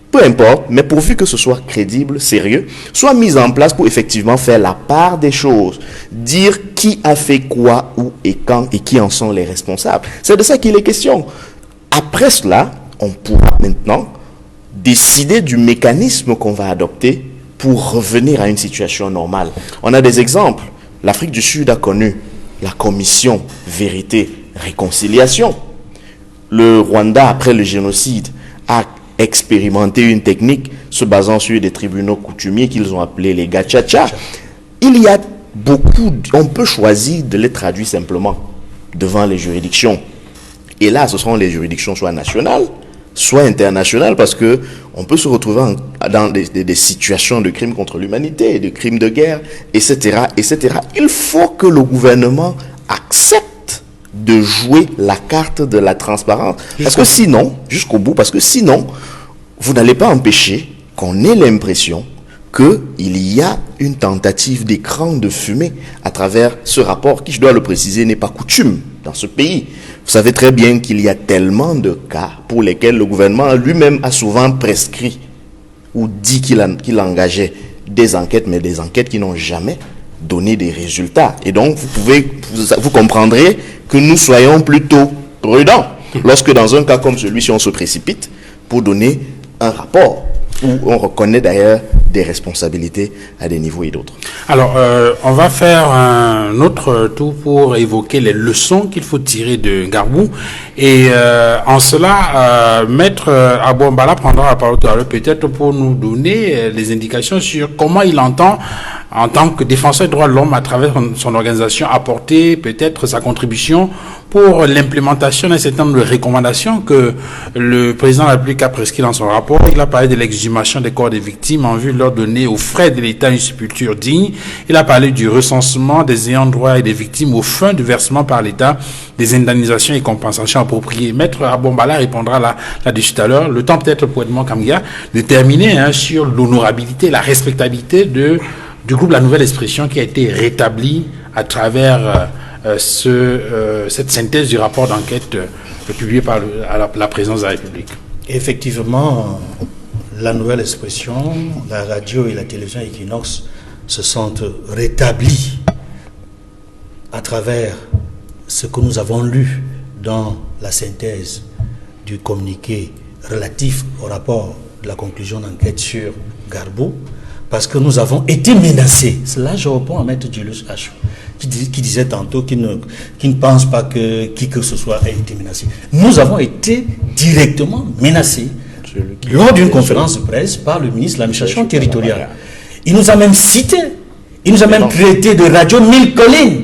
peu importe, mais pourvu que ce soit crédible, sérieux, soit mise en place pour effectivement faire la part des choses, dire qui a fait quoi, où et quand, et qui en sont les responsables. C'est de ça qu'il est question. Après cela, on pourra maintenant décider du mécanisme qu'on va adopter pour revenir à une situation normale. On a des exemples. L'Afrique du Sud a connu la commission Vérité-Réconciliation. Le Rwanda, après le génocide, a expérimenter une technique se basant sur des tribunaux coutumiers qu'ils ont appelés les gachacha. Il y a beaucoup, on peut choisir de les traduire simplement devant les juridictions. Et là, ce seront les juridictions soit nationales, soit internationales, parce que on peut se retrouver dans des situations de crimes contre l'humanité, de crimes de guerre, etc., etc. Il faut que le gouvernement accepte de jouer la carte de la transparence. Parce que sinon, jusqu'au bout, parce que sinon, vous n'allez pas empêcher qu'on ait l'impression qu'il y a une tentative d'écran de fumée à travers ce rapport qui, je dois le préciser, n'est pas coutume dans ce pays. Vous savez très bien qu'il y a tellement de cas pour lesquels le gouvernement lui-même a souvent prescrit ou dit qu'il engageait des enquêtes, mais des enquêtes qui n'ont jamais donné des résultats. Et donc, vous comprendrez que nous soyons plutôt prudents lorsque dans un cas comme celui-ci, on se précipite pour donner un rapport où on reconnaît d'ailleurs des responsabilités à des niveaux et d'autres. Alors, on va faire un autre tour pour évoquer les leçons qu'il faut tirer de Gbagbo. Et en cela, Maître Abouambala prendra la parole tout à l'heure peut-être pour nous donner des indications sur comment il entend, en tant que défenseur des droits de l'homme à travers son organisation, apporter peut-être sa contribution pour l'implémentation d'un certain nombre de recommandations que le président de la République a prescrit dans son rapport. Il a parlé de l'exhumation des corps des victimes en vue de leur donner aux frais de l'État une sépulture digne. Il a parlé du recensement des ayants droit et des victimes aux fins de versement par l'État des indemnisations et compensations appropriées. Maître Abouambala répondra là-dessus tout à l'heure. Le temps peut-être pour Edmond Kamgia de terminer sur l'honorabilité, la respectabilité du groupe La Nouvelle Expression qui a été rétabli à travers cette synthèse du rapport d'enquête publié par la présidence de la République. Effectivement, La Nouvelle Expression, la radio et la télévision Equinox se sentent rétablis à travers ce que nous avons lu dans la synthèse du communiqué relatif au rapport de la conclusion d'enquête sur Gbagbo, parce que nous avons été menacés. Cela, je réponds à Maître Julius H, qui disait tantôt qu'il ne pense pas que qui que ce soit ait été menacé. Nous avons été directement menacés lors d'une conférence de presse par le ministre de l'Administration territoriale. Il nous a même cité, il nous a même traité de radio mille collines.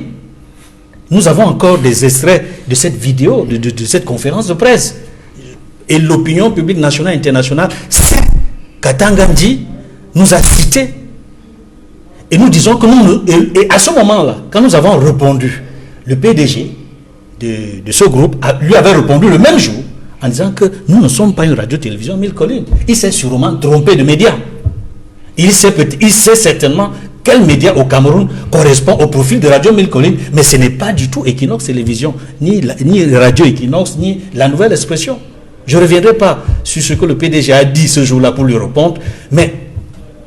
Nous avons encore des extraits de cette vidéo, de cette conférence de presse. Et l'opinion publique nationale et internationale sait qu'Atangandi nous a cités. Et nous disons que et à ce moment-là, quand nous avons répondu, le PDG de ce groupe lui avait répondu le même jour en disant que nous ne sommes pas une radio-télévision mille collines. Il s'est sûrement trompé de médias. Il sait certainement quel média au Cameroun correspond au profil de Radio Mille Collines, mais ce n'est pas du tout Equinox Télévision, ni Radio Equinox, ni La Nouvelle Expression. Je ne reviendrai pas sur ce que le PDG a dit ce jour-là pour lui répondre, mais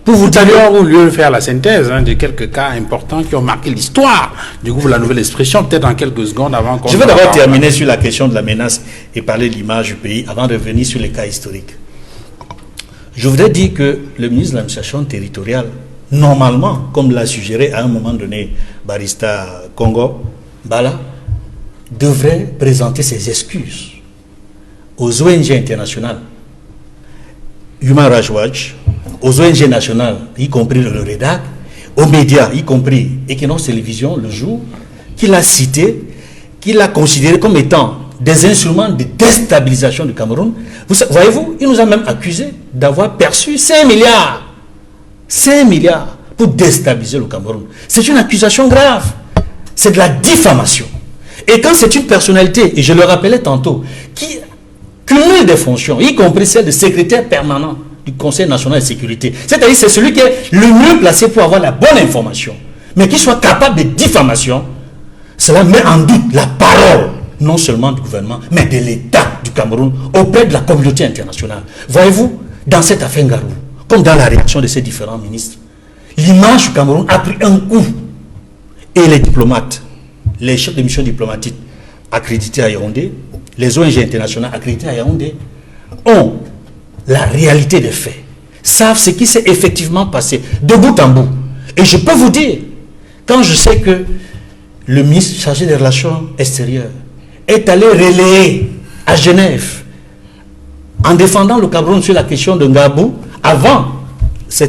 pour vous dire... D'ailleurs, au lieu de faire la synthèse de quelques cas importants qui ont marqué l'histoire du groupe La Nouvelle Expression, peut-être en quelques secondes avant qu'on... Je vais d'abord terminer sur la question de la menace et parler de l'image du pays avant de revenir sur les cas historiques. Je voudrais dire que le ministre de l'Administration territoriale, normalement, comme l'a suggéré à un moment donné Barista Congo Bala, devrait présenter ses excuses aux ONG internationales Human Rights Watch, aux ONG nationales, y compris le REDAC, aux médias, y compris Equinox Télévision, le jour, qu'il a cité, qu'il a considéré comme étant des instruments de déstabilisation du Cameroun. Voyez-vous, il nous a même accusé d'avoir perçu 5 milliards. 5 milliards pour déstabiliser le Cameroun. C'est une accusation grave. C'est de la diffamation. Et quand c'est une personnalité, et je le rappelais tantôt, qui cumule des fonctions, y compris celle de secrétaire permanent du Conseil national de sécurité, c'est-à-dire c'est celui qui est le mieux placé pour avoir la bonne information, mais qui soit capable de diffamation, cela met en doute la parole, non seulement du gouvernement, mais de l'État du Cameroun auprès de la communauté internationale. Voyez-vous, dans cette affaire Ngarou, comme dans la réaction de ces différents ministres, l'image du Cameroun a pris un coup. Et les diplomates, les chefs de mission diplomatiques accrédités à Yaoundé, les ONG internationales accréditées à Yaoundé, ont la réalité des faits, savent ce qui s'est effectivement passé, de bout en bout. Et je peux vous dire, quand je sais que le ministre chargé des Relations extérieures est allé relayer à Genève, en défendant le Cameroun sur la question de Ngabou, avant ces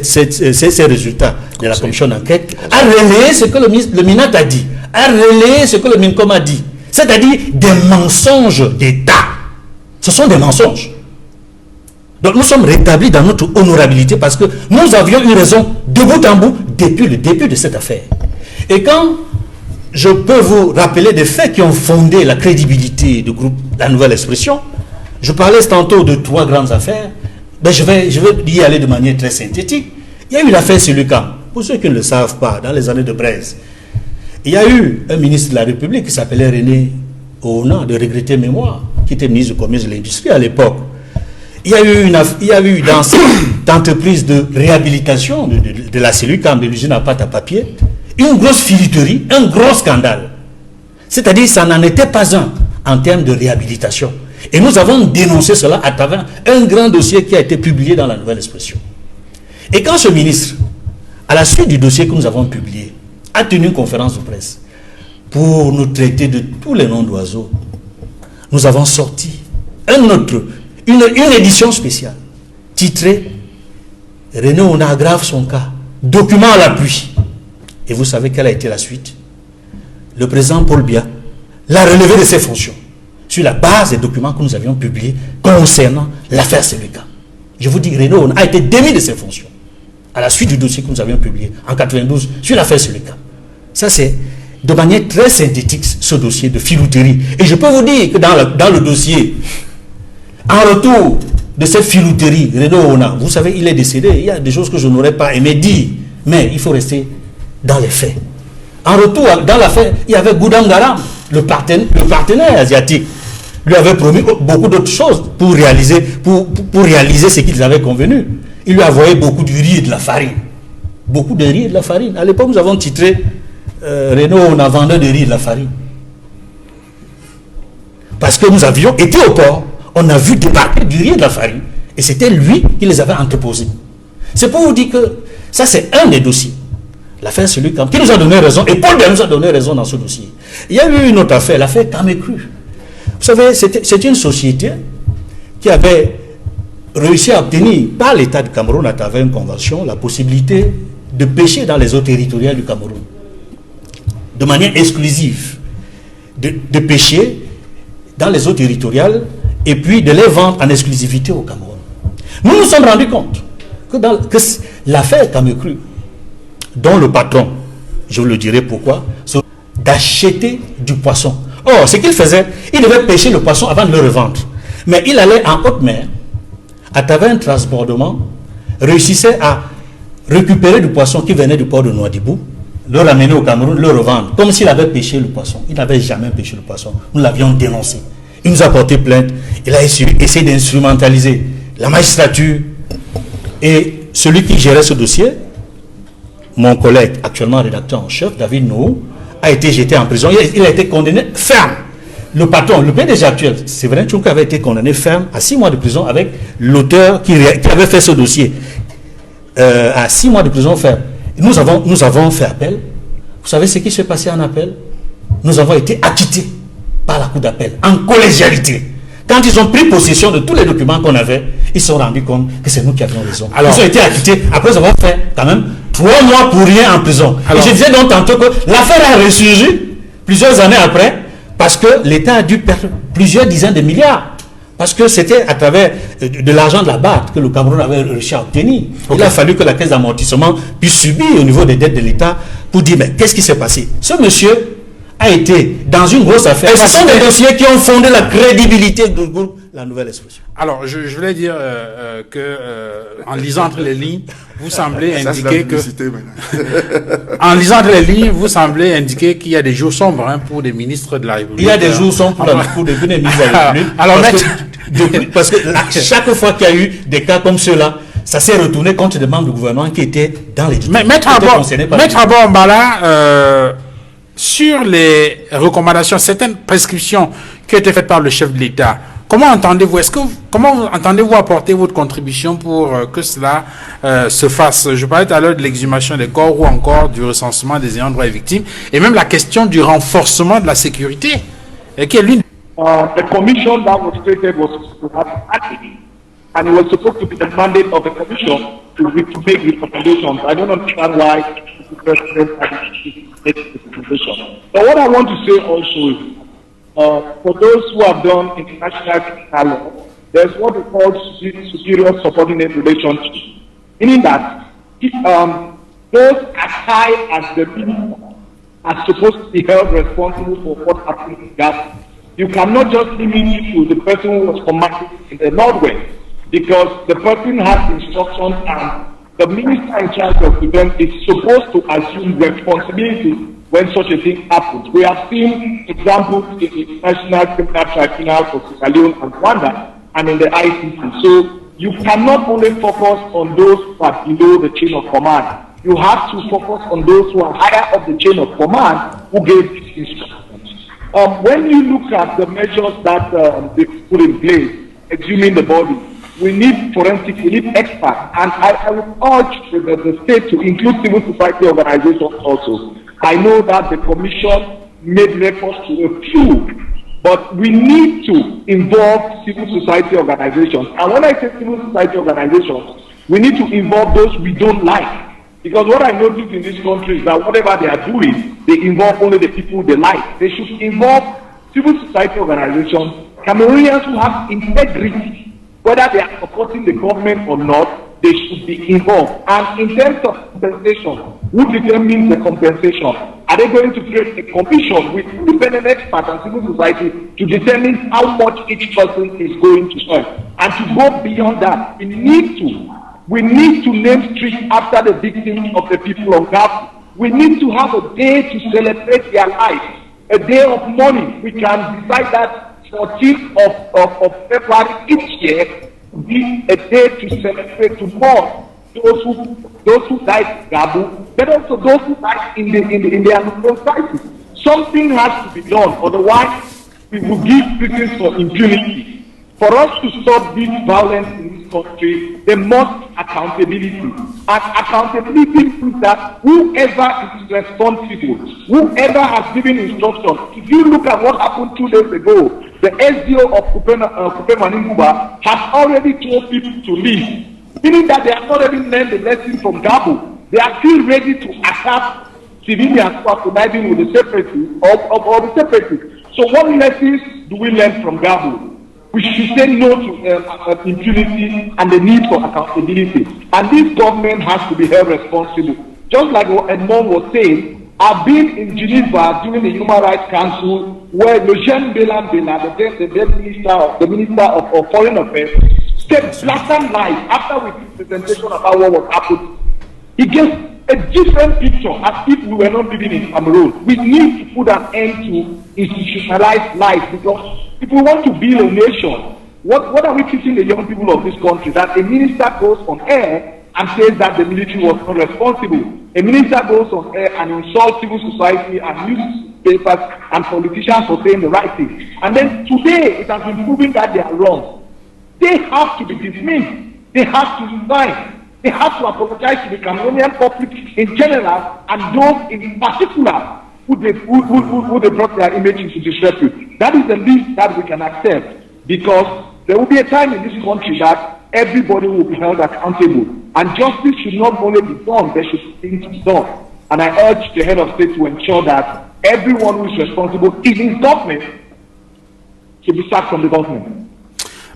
résultats de la commission d'enquête, a relayé ce que le MINAT a dit, a relayé ce que le MINCOM a dit, c'est-à-dire des mensonges d'État. Ce sont des mensonges. Donc nous sommes rétablis dans notre honorabilité parce que nous avions eu raison de bout en bout depuis le début de cette affaire. Et quand je peux vous rappeler des faits qui ont fondé la crédibilité du groupe La Nouvelle Expression, je parlais tantôt de 3 grandes affaires, ben je vais y aller de manière très synthétique. Il y a eu l'affaire Selucam. Pour ceux qui ne le savent pas, dans les années de Braise, il y a eu un ministre de la République qui s'appelait René Oona, de regrettée mémoire, qui était ministre du Commerce et de l'Industrie à l'époque. Il y a eu dans cette entreprise de réhabilitation de la Selucam, de l'usine à pâte à papier, une grosse filouterie, un gros scandale. C'est-à-dire ça n'en était pas un en termes de réhabilitation. Et nous avons dénoncé cela à travers un grand dossier qui a été publié dans La Nouvelle Expression. Et quand ce ministre, à la suite du dossier que nous avons publié, a tenu une conférence de presse pour nous traiter de tous les noms d'oiseaux, nous avons sorti une édition spéciale titrée « René Oona aggrave son cas, document à l'appui ». Et vous savez quelle a été la suite? Le président Paul Biya l'a relevé de ses fonctions sur la base des documents que nous avions publiés concernant l'affaire Selucam. Je vous dis, René Oona a été démis de ses fonctions à la suite du dossier que nous avions publié en 92 sur l'affaire Selucam. Ça, c'est de manière très synthétique ce dossier de filouterie. Et je peux vous dire que dans le dossier, en retour de cette filouterie, René Oona, vous savez, il est décédé. Il y a des choses que je n'aurais pas aimé dire, mais il faut rester dans les faits. En retour, dans l'affaire, il y avait Goudam Garam, le partenaire asiatique, lui avait promis beaucoup d'autres choses pour réaliser ce qu'ils avaient convenu. Il lui a envoyé beaucoup de riz et de la farine. Beaucoup de riz et de la farine. À l'époque, nous avons titré René Oona, vendeur de riz et de la farine. Parce que nous avions été au port, on a vu débarquer du riz et de la farine, et c'était lui qui les avait entreposés. C'est pour vous dire que ça, c'est un des dossiers. L'affaire Selucam, qui nous a donné raison, et Paul Biya nous a donné raison dans ce dossier. Il y a eu une autre affaire, l'affaire Kamekru. Vous savez, c'est une société qui avait réussi à obtenir par l'État du Cameroun à travers une convention la possibilité de pêcher dans les eaux territoriales du Cameroun de manière exclusive, de pêcher dans les eaux territoriales et puis de les vendre en exclusivité au Cameroun. Nous nous sommes rendus compte que l'affaire Kamekru, dont le patron, je vous le dirai pourquoi, c'est d'acheter du poisson. Or, ce qu'il faisait, il devait pêcher le poisson avant de le revendre. Mais il allait en haute mer, à travers un transbordement, réussissait à récupérer du poisson qui venait du port de Nouadhibou, le ramener au Cameroun, le revendre, comme s'il avait pêché le poisson. Il n'avait jamais pêché le poisson. Nous l'avions dénoncé. Il nous a porté plainte. Il a essayé d'instrumentaliser la magistrature. Et celui qui gérait ce dossier, mon collègue, actuellement rédacteur en chef, David Noou, a été jeté en prison. Il a été condamné ferme. Le patron, le PDG actuel, Séverin Tchouka, avait été condamné ferme à 6 mois de prison avec l'auteur qui avait fait ce dossier. À 6 mois de prison ferme. Nous avons fait appel. Vous savez ce qui s'est passé en appel? Nous avons été acquittés par la cour d'appel, en collégialité. Quand ils ont pris possession de tous les documents qu'on avait, ils se sont rendus compte que c'est nous qui avions raison. Alors, ils ont été acquittés après avoir fait quand même 3 mois pour rien en prison. Alors, et je disais donc tantôt que l'affaire a ressurgi plusieurs années après parce que l'État a dû perdre plusieurs dizaines de milliards. Parce que c'était à travers de l'argent de la BAD que le Cameroun avait réussi à obtenir. Okay. Il a fallu que la caisse d'amortissement puisse subir au niveau des dettes de l'État pour dire, mais qu'est-ce qui s'est passé? Ce monsieur a été dans une grosse affaire. Et ce sont des dossiers qui ont fondé la crédibilité du groupe La Nouvelle Expression. Alors, je voulais dire en lisant entre les lignes, vous semblez indiquer que... en lisant entre les lignes, vous semblez indiquer qu'il y a des jours sombres pour des ministres de la République. Il y a des jours sombres pour des ministres de la République. Alors, parce que chaque fois qu'il y a eu des cas comme ceux-là, ça s'est retourné contre des membres du gouvernement qui étaient dans les... Maître Abou Mbala, sur les recommandations, certaines prescriptions qui ont été faites par le chef de l'État, comment entendez-vous apporter votre contribution pour que cela se fasse? Je parlais tout à l'heure de l'exhumation des corps ou encore du recensement des ayants droit et victimes, et même la question du renforcement de la sécurité, qui est l'une. The commission that was created was to have activity, and it was supposed to be the mandate of the commission to make recommendations. I don't understand why the president had to make recommendations. But what I want to say also is, for those who have done international criminal law, there's what we call superior subordinate relationship, meaning that those as high as the minister are supposed to be held responsible for what happened in Gaza. You cannot just limit it to the person who was commanding in the Northwest, because the person has instructions and the minister in charge of defense is supposed to assume responsibility when such a thing happens. We have seen examples in the International Criminal Tribunal for Sierra Leone and Rwanda and in the ICC. So you cannot only focus on those who are below the chain of command. You have to focus on those who are higher up the chain of command who gave these instructions. When you look at the measures that they put in place, exhuming the body, we need forensic, we need experts, and I would urge the state to include civil society organizations also. I know that the commission made reference to a few, but we need to involve civil society organizations. And when I say civil society organizations, we need to involve those we don't like. Because what I noticed in this country is that whatever they are doing, they involve only the people they like. They should involve civil society organizations, Cameroonians who have integrity, whether they are supporting the government or not, they should be involved. And in terms of compensation, who determines the compensation? Are they going to create a commission with independent experts and civil society to determine how much each person is going to earn? And to go beyond that, we need to name streets after the victims of the people of Gaza. We need to have a day to celebrate their life, a day of mourning. We can decide that 14th of February each year to be a day to celebrate, to mourn those who died in Gabu, but also those who died in the Angolan crisis. Something has to be done, otherwise we will give prisons for impunity. For us to stop this violence in this country, there must be accountability. And accountability means that whoever is responsible, whoever has given instructions, if you look at what happened 2 days ago, the SDO of Kupe Maninguba has already told people to leave, meaning that they have already learned the lesson from Gabu. They are still ready to attack civilians who are conniving with the separatists or the separatists. So what lessons do we learn from Gabu? We should say no to impunity and the need for accountability. And this government has to be held responsible. Just like what Edmond was saying, I've been in Geneva during the Human Rights Council where Eugène Bellan, the Minister of Foreign Affairs, said blatant lies after we did presentation about what was happening. He gave a different picture as if we were not living in Cameroon. We need to put an end to institutionalized lies, because if we want to build a nation, what are we teaching the young people of this country? That a minister goes on air and says that the military was not responsible. A minister goes on air and insults civil society and newspapers and politicians for saying the right thing. And then today it has been proven that they are wrong. They have to be dismissed. They have to resign. They have to apologize to the Cameroonian public in general and those in particular who they brought their image into disrepute. That is the least that we can accept. Because there will be a time in this country that everybody will be held accountable. And justice should not only be done, there should be things done. And I urge the head of state to ensure that everyone who is responsible in his government should be sacked from the government.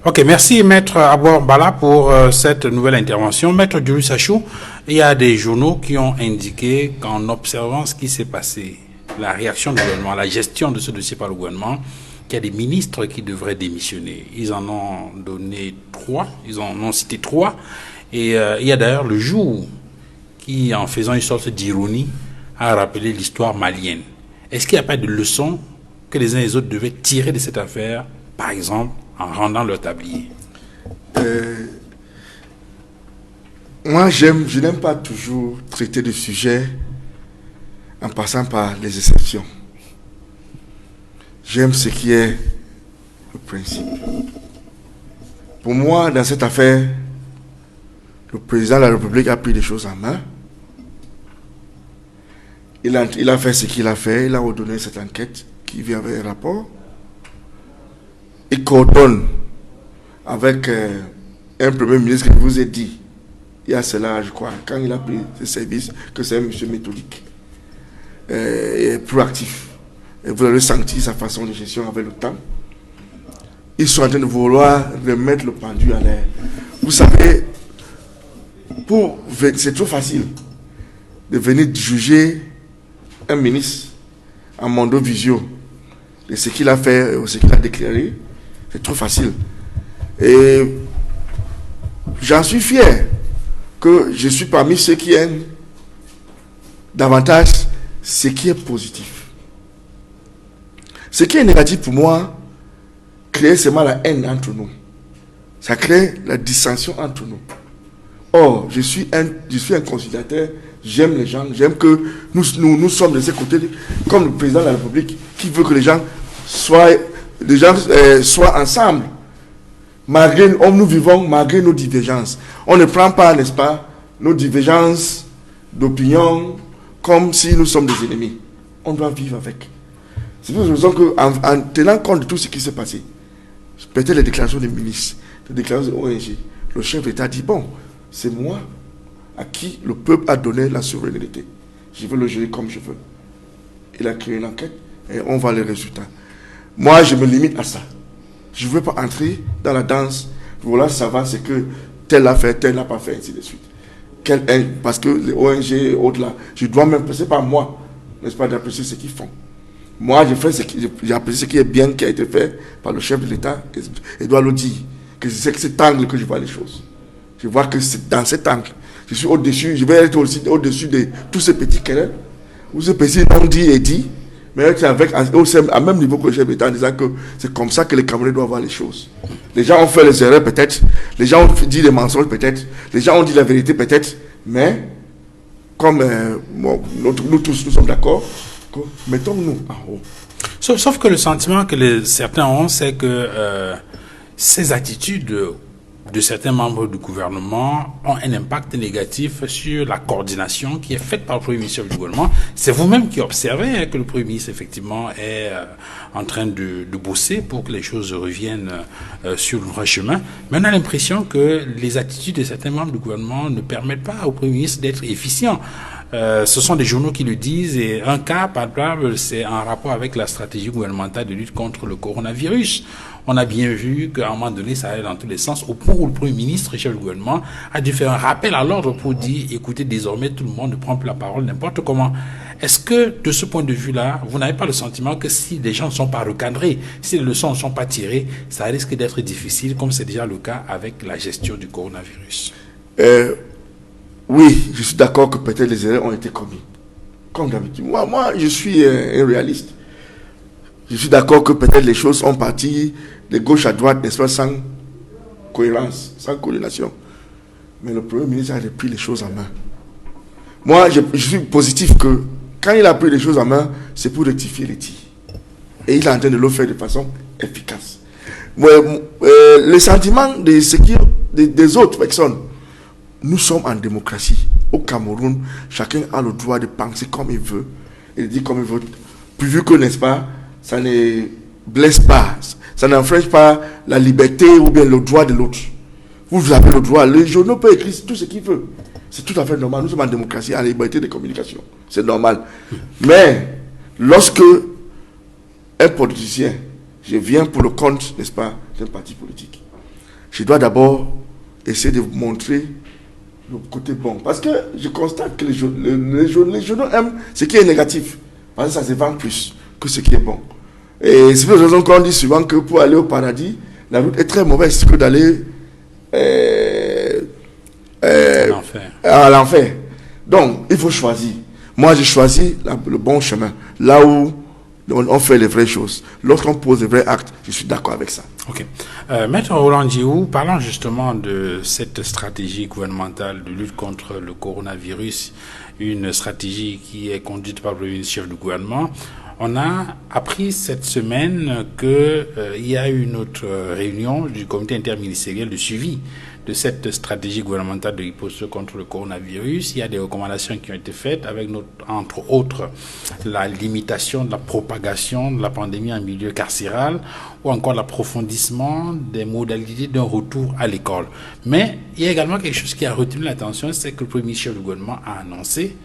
Ok, merci Maître Abouar Bala pour cette nouvelle intervention. Maître Julius Achou, il y a des journaux qui ont indiqué qu'en observant ce qui s'est passé, la réaction du gouvernement, la gestion de ce dossier par le gouvernement, qu'il y a des ministres qui devraient démissionner. Ils en ont donné 3, ils en ont cité 3. Et il y a d'ailleurs le jour qui, en faisant une sorte d'ironie, a rappelé l'histoire malienne. Est-ce qu'il n'y a pas de leçon que les uns et les autres devaient tirer de cette affaire, par exemple, en rendant leur tablier? Moi, je n'aime pas toujours traiter de sujets en passant par les exceptions. J'aime ce qui est le principe. Pour moi, dans cette affaire, le président de la République a pris les choses en main. Il a fait ce qu'il a fait, il a ordonné cette enquête qui vient avec un rapport. Il coordonne avec un premier ministre qui vous a dit, il y a cela, je crois, quand il a pris ce service, que c'est un monsieur méthodique et proactif. Et vous avez senti sa façon de gestion avec le temps. Ils sont en train de vouloir remettre le pendu à l'air. Vous savez, c'est trop facile de venir juger un ministre en mando visio de ce qu'il a fait ou ce qu'il a déclaré. C'est trop facile. Et j'en suis fier que je suis parmi ceux qui aiment davantage ce qui est positif. Ce qui est négatif pour moi, crée seulement la haine entre nous. Ça crée la dissension entre nous. Or, je suis un conciliateur, j'aime les gens, j'aime que nous sommes de ce côté, comme le président de la République, qui veut que les gens soient ensemble. Malgré, nous vivons malgré nos divergences. On ne prend pas, n'est-ce pas, nos divergences d'opinion comme si nous sommes des ennemis. On doit vivre avec. C'est pour cette raison qu'en tenant compte de tout ce qui s'est passé, peut-être les déclarations des ministres, les déclarations de l'ONG, le chef d'État dit, bon, c'est moi à qui le peuple a donné la souveraineté. Je veux le gérer comme je veux. Il a créé une enquête et on voit les résultats. Moi, je me limite à ça. Je ne veux pas entrer dans la danse. Voilà, ça va, c'est que tel l'a fait, tel n'a pas fait, ainsi de suite. Parce que les ONG et autres là, je dois même, c'est pas moi, n'est-ce pas, d'apprécier ce qu'ils font. Moi, j'ai apprécié ce qui est bien, qui a été fait par le chef de l'État, Edouard Lodi, que c'est que cet angle que je vois les choses. Je vois que c'est dans cet angle. Je suis au-dessus, je vais être aussi au-dessus de tous ces petits querelles, où ces petits non dit et dit, mais avec à même niveau que le chef d'État en disant que c'est comme ça que les Camerounais doivent voir les choses. Les gens ont fait les erreurs peut-être, les gens ont dit des mensonges peut-être, les gens ont dit la vérité peut-être, mais comme nous tous nous sommes d'accord, mettons-nous en haut. Sauf que le sentiment que certains ont, c'est que ces attitudes de certains membres du gouvernement ont un impact négatif sur la coordination qui est faite par le Premier ministre du gouvernement. C'est vous-même qui observez que le Premier ministre, effectivement, est en train de bosser pour que les choses reviennent sur le droit chemin. Mais on a l'impression que les attitudes de certains membres du gouvernement ne permettent pas au Premier ministre d'être efficient. Ce sont des journaux qui le disent, et un cas palpable, c'est en rapport avec la stratégie gouvernementale de lutte contre le coronavirus. On a bien vu qu'à un moment donné, ça allait dans tous les sens, au point où le Premier ministre, chef du gouvernement, a dû faire un rappel à l'ordre pour dire, écoutez, désormais, tout le monde ne prend plus la parole n'importe comment. Est-ce que, de ce point de vue-là, vous n'avez pas le sentiment que si les gens ne sont pas recadrés, si les leçons ne sont pas tirées, ça risque d'être difficile, comme c'est déjà le cas avec la gestion du coronavirus? Oui, je suis d'accord que peut-être les erreurs ont été commises. Comme d'habitude. Moi, je suis un réaliste. Je suis d'accord que peut-être les choses sont parties de gauche à droite, n'est-ce pas, sans cohérence, sans coordination. Mais le Premier ministre a pris les choses en main. Moi, je suis positif que quand il a pris les choses en main, c'est pour rectifier les tirs. Et il est en train de le faire de façon efficace. Le sentiment des autres personnes, nous sommes en démocratie. Au Cameroun, chacun a le droit de penser comme il veut et de dire comme il veut. Pourvu que, n'est-ce pas, ça ne blesse pas, ça n'enfreint pas la liberté ou bien le droit de l'autre. Vous avez le droit, les journaux peuvent écrire tout ce qu'ils veulent. C'est tout à fait normal. Nous sommes en démocratie, en liberté de communication. C'est normal. Mais lorsque un politicien, je viens pour le compte, n'est-ce pas, d'un parti politique, je dois d'abord essayer de vous montrer le côté bon. Parce que je constate que les journaux aiment ce qui est négatif. Parce que ça se vend plus que ce qui est bon. Et c'est pour cette raison qu'on dit souvent que pour aller au paradis, la route est très mauvaise que d'aller à l'enfer. Donc, il faut choisir. Moi, j'ai choisi le bon chemin. Là où on fait les vraies choses. Lorsqu'on pose les vrais actes, je suis d'accord avec ça. Ok. Maître Roland Djiou, parlant justement de cette stratégie gouvernementale de lutte contre le coronavirus, une stratégie qui est conduite par le chef du gouvernement. On a appris cette semaine qu'il y a eu une autre réunion du comité interministériel de suivi de cette stratégie gouvernementale de riposte contre le coronavirus. Il y a des recommandations qui ont été faites avec, entre autres, la limitation de la propagation de la pandémie en milieu carcéral ou encore l'approfondissement des modalités d'un retour à l'école. Mais il y a également quelque chose qui a retenu l'attention, c'est que le premier chef du gouvernement a annoncé,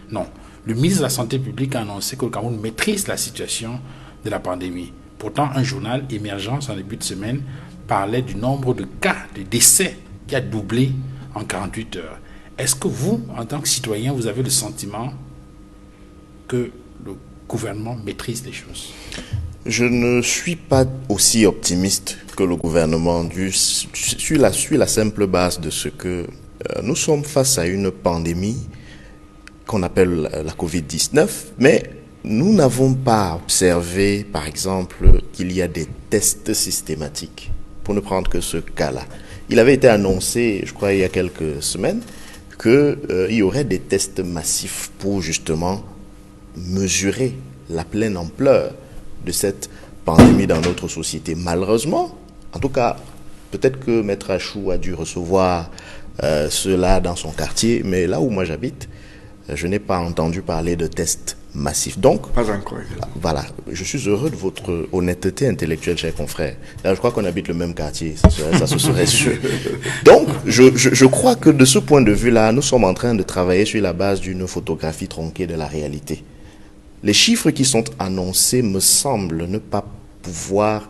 le ministre de la Santé publique a annoncé que le Cameroun maîtrise la situation de la pandémie. Pourtant, un journal Émergence en début de semaine parlait du nombre de cas de décès qui a doublé en 48 heures. Est-ce que vous, en tant que citoyen, vous avez le sentiment que le gouvernement maîtrise les choses? Je ne suis pas aussi optimiste que le gouvernement sur la simple base de ce que nous sommes face à une pandémie qu'on appelle la Covid-19, mais nous n'avons pas observé, par exemple, qu'il y a des tests systématiques, pour ne prendre que ce cas-là. Il avait été annoncé, je crois, il y a quelques semaines, qu'il y aurait des tests massifs pour justement mesurer la pleine ampleur de cette pandémie dans notre société. Malheureusement, en tout cas, peut-être que Maître Achou a dû recevoir cela dans son quartier, mais là où moi j'habite, je n'ai pas entendu parler de tests massifs. Donc, pas encore. Voilà, je suis heureux de votre honnêteté intellectuelle, chers confrères. Je crois qu'on habite le même quartier, ça se serait sûr. Donc, je crois que de ce point de vue-là, nous sommes en train de travailler sur la base d'une photographie tronquée de la réalité. Les chiffres qui sont annoncés me semblent ne pas pouvoir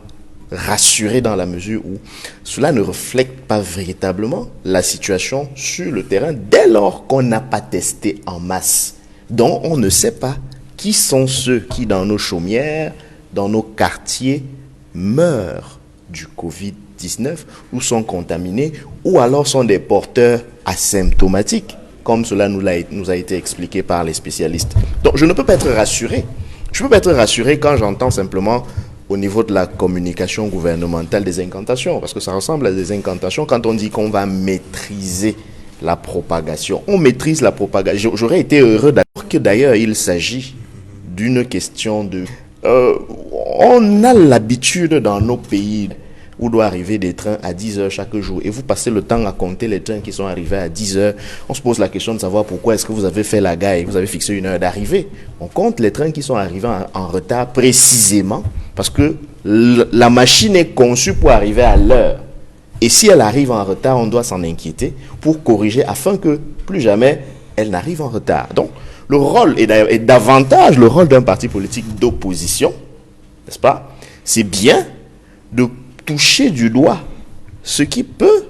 rassurer dans la mesure où cela ne reflète pas véritablement la situation sur le terrain dès lors qu'on n'a pas testé en masse. Donc on ne sait pas qui sont ceux qui dans nos chaumières, dans nos quartiers meurent du Covid-19 ou sont contaminés ou alors sont des porteurs asymptomatiques comme cela nous a été expliqué par les spécialistes. Donc je ne peux pas être rassuré. Je peux pas être rassuré quand j'entends simplement au niveau de la communication gouvernementale des incantations, parce que ça ressemble à des incantations quand on dit qu'on va maîtriser la propagation. On maîtrise la propagation. J'aurais été heureux d'accord que d'ailleurs il s'agit d'une question de... on a l'habitude dans nos pays où doit arriver des trains à 10 heures chaque jour et vous passez le temps à compter les trains qui sont arrivés à 10 heures. On se pose la question de savoir pourquoi est-ce que vous avez fait la gaille, vous avez fixé une heure d'arrivée. On compte les trains qui sont arrivés en retard précisément parce que la machine est conçue pour arriver à l'heure. Et si elle arrive en retard, on doit s'en inquiéter pour corriger afin que plus jamais elle n'arrive en retard. Donc, le rôle est davantage le rôle d'un parti politique d'opposition, n'est-ce pas? C'est bien de toucher du doigt ce qui peut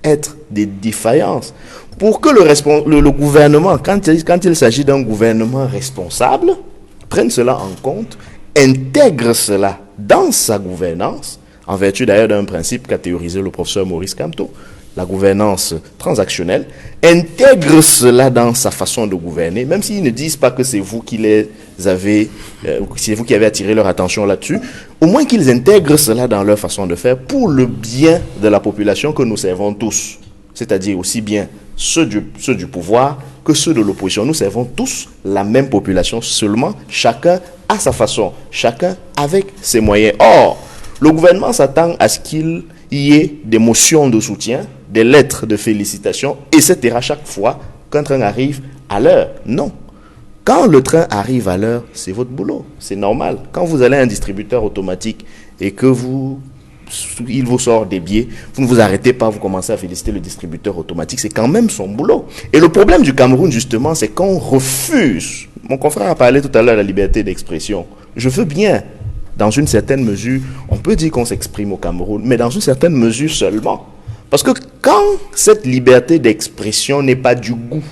être des défaillances pour que le gouvernement, quand il s'agit d'un gouvernement responsable, prenne cela en compte, intègre cela dans sa gouvernance, en vertu d'ailleurs d'un principe qu'a théorisé le professeur Maurice Kamto, la gouvernance transactionnelle, intègre cela dans sa façon de gouverner, même s'ils ne disent pas que c'est vous qui c'est vous qui avez attiré leur attention là-dessus, au moins qu'ils intègrent cela dans leur façon de faire pour le bien de la population que nous servons tous, c'est-à-dire aussi bien ceux du pouvoir que ceux de l'opposition. Nous servons tous la même population, seulement chacun à sa façon, chacun avec ses moyens. Or, le gouvernement s'attend à ce qu'il y ait des motions de soutien, des lettres de félicitations, etc. chaque fois qu'un train arrive à l'heure. Non. Quand le train arrive à l'heure, c'est votre boulot. C'est normal. Quand vous allez à un distributeur automatique et que il vous sort des billets, vous ne vous arrêtez pas, vous commencez à féliciter le distributeur automatique, c'est quand même son boulot. Et le problème du Cameroun, justement, c'est qu'on refuse. Mon confrère a parlé tout à l'heure de la liberté d'expression. Je veux bien, dans une certaine mesure, on peut dire qu'on s'exprime au Cameroun, mais dans une certaine mesure seulement. Parce que quand cette liberté d'expression n'est pas du goût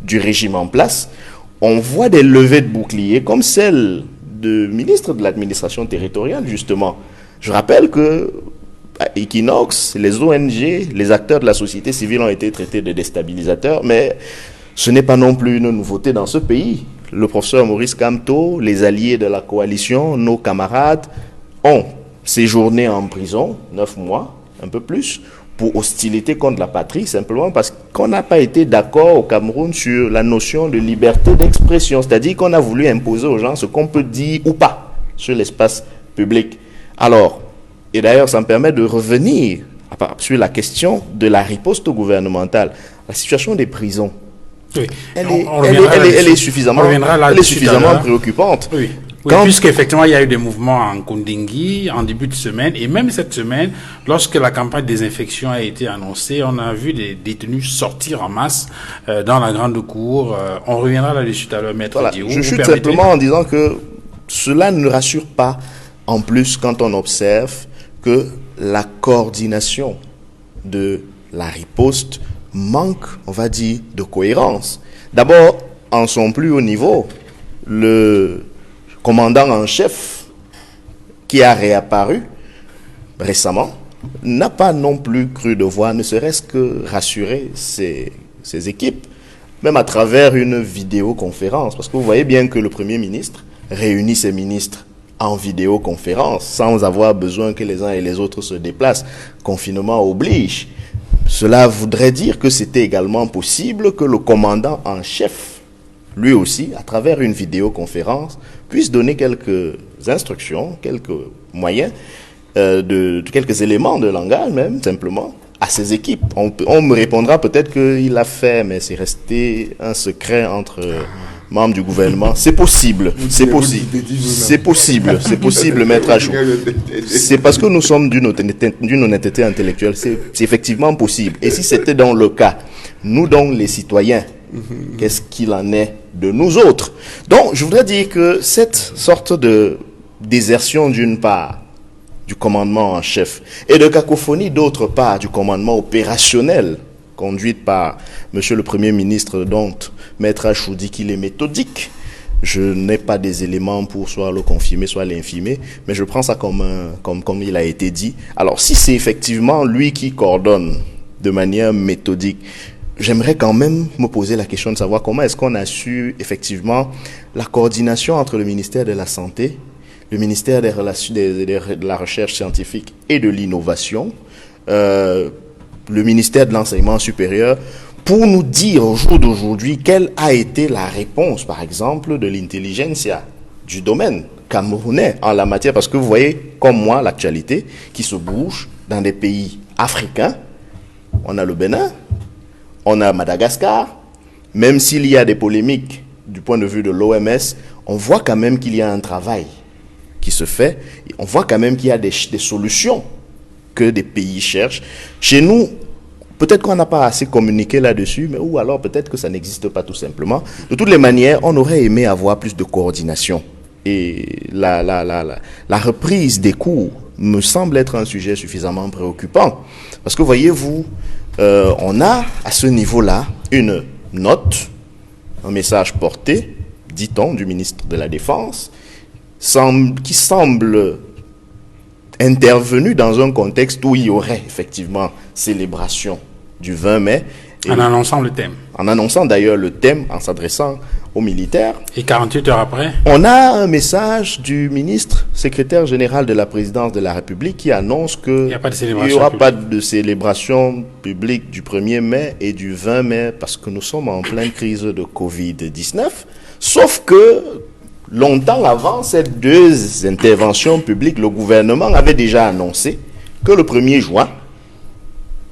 du régime en place, on voit des levées de boucliers comme celle de ministre de l'administration territoriale, justement. Je rappelle que à Equinox, les ONG, les acteurs de la société civile ont été traités de déstabilisateurs, mais ce n'est pas non plus une nouveauté dans ce pays. Le professeur Maurice Kamto, les alliés de la coalition, nos camarades, ont séjourné en prison 9 mois, un peu plus, pour hostilité contre la patrie, simplement parce qu'on n'a pas été d'accord au Cameroun sur la notion de liberté d'expression, c'est-à-dire qu'on a voulu imposer aux gens ce qu'on peut dire ou pas sur l'espace public. Alors, et d'ailleurs, ça me permet de revenir sur la question de la riposte gouvernementale. La situation des prisons, Oui. elle est suffisamment préoccupante. Oui. Oui, puisqu'effectivement, il y a eu des mouvements en Kundingi en début de semaine, et même cette semaine, lorsque la campagne de désinfection a été annoncée, on a vu des détenus sortir en masse dans la grande cour. On reviendra là-dessus tout à l'heure, Maître Diou. Je chute simplement en disant que cela ne rassure pas, en plus, quand on observe que la coordination de la riposte manque, on va dire, de cohérence. D'abord, en son plus haut niveau, le commandant en chef qui a réapparu récemment n'a pas non plus cru devoir ne serait-ce que rassurer ses équipes, même à travers une vidéoconférence, parce que vous voyez bien que le Premier ministre réunit ses ministres en vidéoconférence sans avoir besoin que les uns et les autres se déplacent. Confinement oblige. Cela voudrait dire que c'était également possible que le commandant en chef, lui aussi, à travers une vidéoconférence, puisse donner quelques instructions, quelques moyens, quelques éléments de langage même, simplement, à ses équipes. On me répondra peut-être qu'il l'a fait, mais c'est resté un secret entre membres du gouvernement. C'est possible, c'est possible, Maître Achou. C'est parce que nous sommes d'une honnêteté intellectuelle, c'est effectivement possible. Et si c'était dans le cas, nous donc les citoyens, qu'est-ce qu'il en est de nous autres? Donc, je voudrais dire que cette sorte de désertion d'une part du commandement en chef et de cacophonie d'autre part du commandement opérationnel conduite par Monsieur le Premier ministre, dont Maître Achou dit qu'il est méthodique. Je n'ai pas des éléments pour soit le confirmer, soit l'infirmer, mais je prends ça comme il a été dit. Alors, si c'est effectivement lui qui coordonne de manière méthodique, j'aimerais quand même me poser la question de savoir comment est-ce qu'on a su effectivement la coordination entre le ministère de la Santé, le ministère de la Recherche scientifique et de l'Innovation, le ministère de l'Enseignement supérieur, pour nous dire au jour d'aujourd'hui quelle a été la réponse, par exemple, de l'intelligentsia du domaine camerounais en la matière, parce que vous voyez, comme moi, l'actualité qui se bouge dans des pays africains. On a le Bénin, on a Madagascar, même s'il y a des polémiques du point de vue de l'OMS, on voit quand même qu'il y a un travail qui se fait, on voit quand même qu'il y a des solutions que des pays cherchent. Chez nous, peut-être qu'on n'a pas assez communiqué là-dessus, mais ou alors peut-être que ça n'existe pas tout simplement. De toutes les manières, on aurait aimé avoir plus de coordination. Et la reprise des cours me semble être un sujet suffisamment préoccupant. Parce que voyez-vous, on a à ce niveau-là une note, un message porté, dit-on, du ministre de la Défense, qui semble intervenu dans un contexte où il y aurait effectivement célébration du 20 mai. En annonçant le thème. En annonçant d'ailleurs le thème, en s'adressant aux militaires. Et 48 heures après, on a un message du ministre secrétaire général de la présidence de la République qui annonce qu'il n'y aura pas de célébration publique du 1er mai et du 20 mai parce que nous sommes en pleine crise de Covid-19. Sauf que longtemps avant ces deux interventions publiques, le gouvernement avait déjà annoncé que le 1er juin,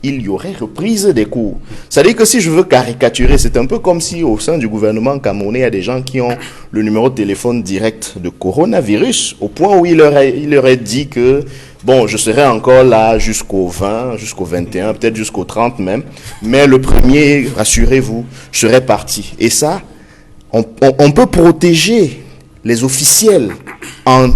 il y aurait reprise des cours. C'est-à-dire que si je veux caricaturer, c'est un peu comme si au sein du gouvernement camerounais, il y a des gens qui ont le numéro de téléphone direct de coronavirus, au point où il leur est dit que, bon, je serai encore là jusqu'au 20, jusqu'au 21, peut-être jusqu'au 30 même, mais le premier, rassurez-vous, je serai parti. Et ça, on peut protéger les officiels en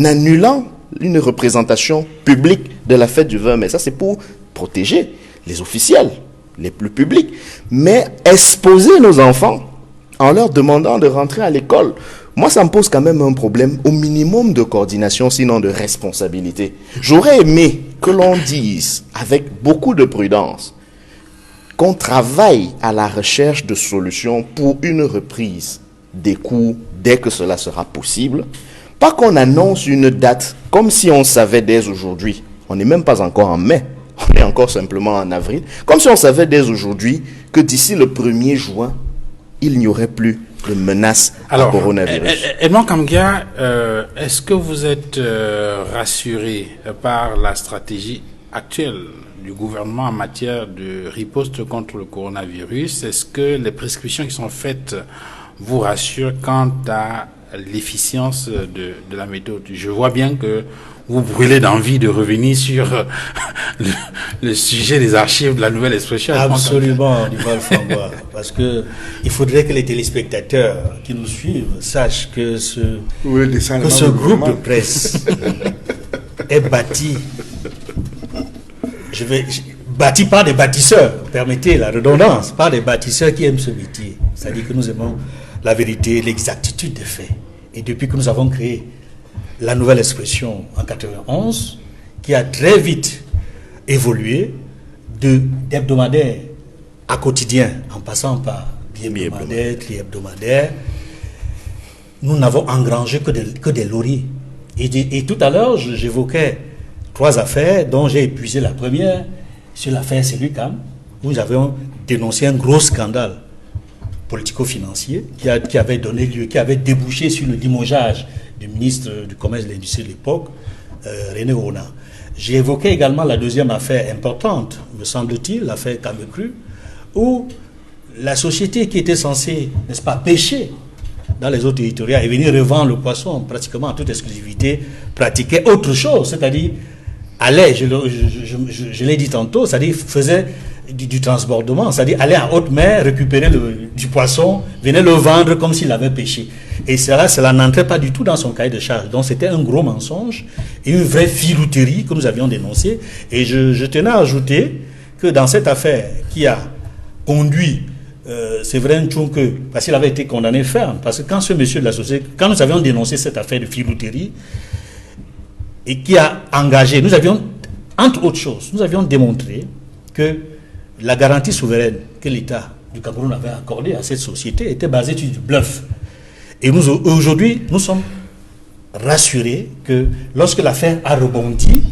annulant une représentation publique de la fête du 20 mai. Ça, c'est pour protéger les officiels, les plus publics, mais exposer nos enfants en leur demandant de rentrer à l'école. Moi, ça me pose quand même un problème, au minimum de coordination, sinon de responsabilité. J'aurais aimé que l'on dise, avec beaucoup de prudence, qu'on travaille à la recherche de solutions pour une reprise des cours dès que cela sera possible. Pas qu'on annonce une date comme si on savait dès aujourd'hui. On n'est même pas encore en mai. On est encore simplement en avril. Comme si on savait dès aujourd'hui que d'ici le 1er juin, il n'y aurait plus de menace à coronavirus. Edmond Kamgia, est-ce que vous êtes rassuré par la stratégie actuelle du gouvernement en matière de riposte contre le coronavirus? Est-ce que les prescriptions qui sont faites vous rassurent quant à l'efficience de la méthode? Je vois bien que vous brûlez d'envie de revenir sur le sujet des archives de la Nouvelle Expression. Absolument, Duval Fangwa, parce que il faudrait que les téléspectateurs qui nous suivent sachent que ce groupe de presse est bâti bâti par des bâtisseurs, permettez la redondance, par des bâtisseurs qui aiment ce métier. C'est-à-dire que nous aimons la vérité, l'exactitude des faits. Et depuis que nous avons créé la Nouvelle Expression en 91, qui a très vite évolué d'hebdomadaire à quotidien, en passant par bi-hebdomadaire, tri-hebdomadaire, nous n'avons engrangé que des lauriers. Et tout à l'heure, j'évoquais 3 affaires dont j'ai épuisé la première sur l'affaire Selucam, où nous avions dénoncé un gros scandale politico-financier qui avait donné lieu, qui avait débouché sur le limogeage du ministre du Commerce et de l'Industrie de l'époque, René Rona. J'ai évoqué également la deuxième affaire importante, me semble-t-il, l'affaire Camecru, où la société qui était censée, n'est-ce pas, pêcher dans les eaux territoriales et venir revendre le poisson pratiquement en toute exclusivité, pratiquait autre chose, c'est-à-dire allait, je l'ai dit tantôt, c'est-à-dire faisait du transbordement, c'est-à-dire aller en haute mer, récupérer du poisson, venait le vendre comme s'il avait pêché. Et cela n'entrait pas du tout dans son cahier de charge. Donc c'était un gros mensonge et une vraie filouterie que nous avions dénoncée. Et je tenais à ajouter que dans cette affaire qui a conduit Séverin Tchouke, parce qu'il avait été condamné ferme, parce que quand ce monsieur de la société, quand nous avions dénoncé cette affaire de filouterie, et qui a engagé, nous avions, entre autres choses, nous avions démontré que la garantie souveraine que l'État du Cameroun avait accordée à cette société était basée sur du bluff. Et nous, aujourd'hui, nous sommes rassurés que lorsque l'affaire a rebondi,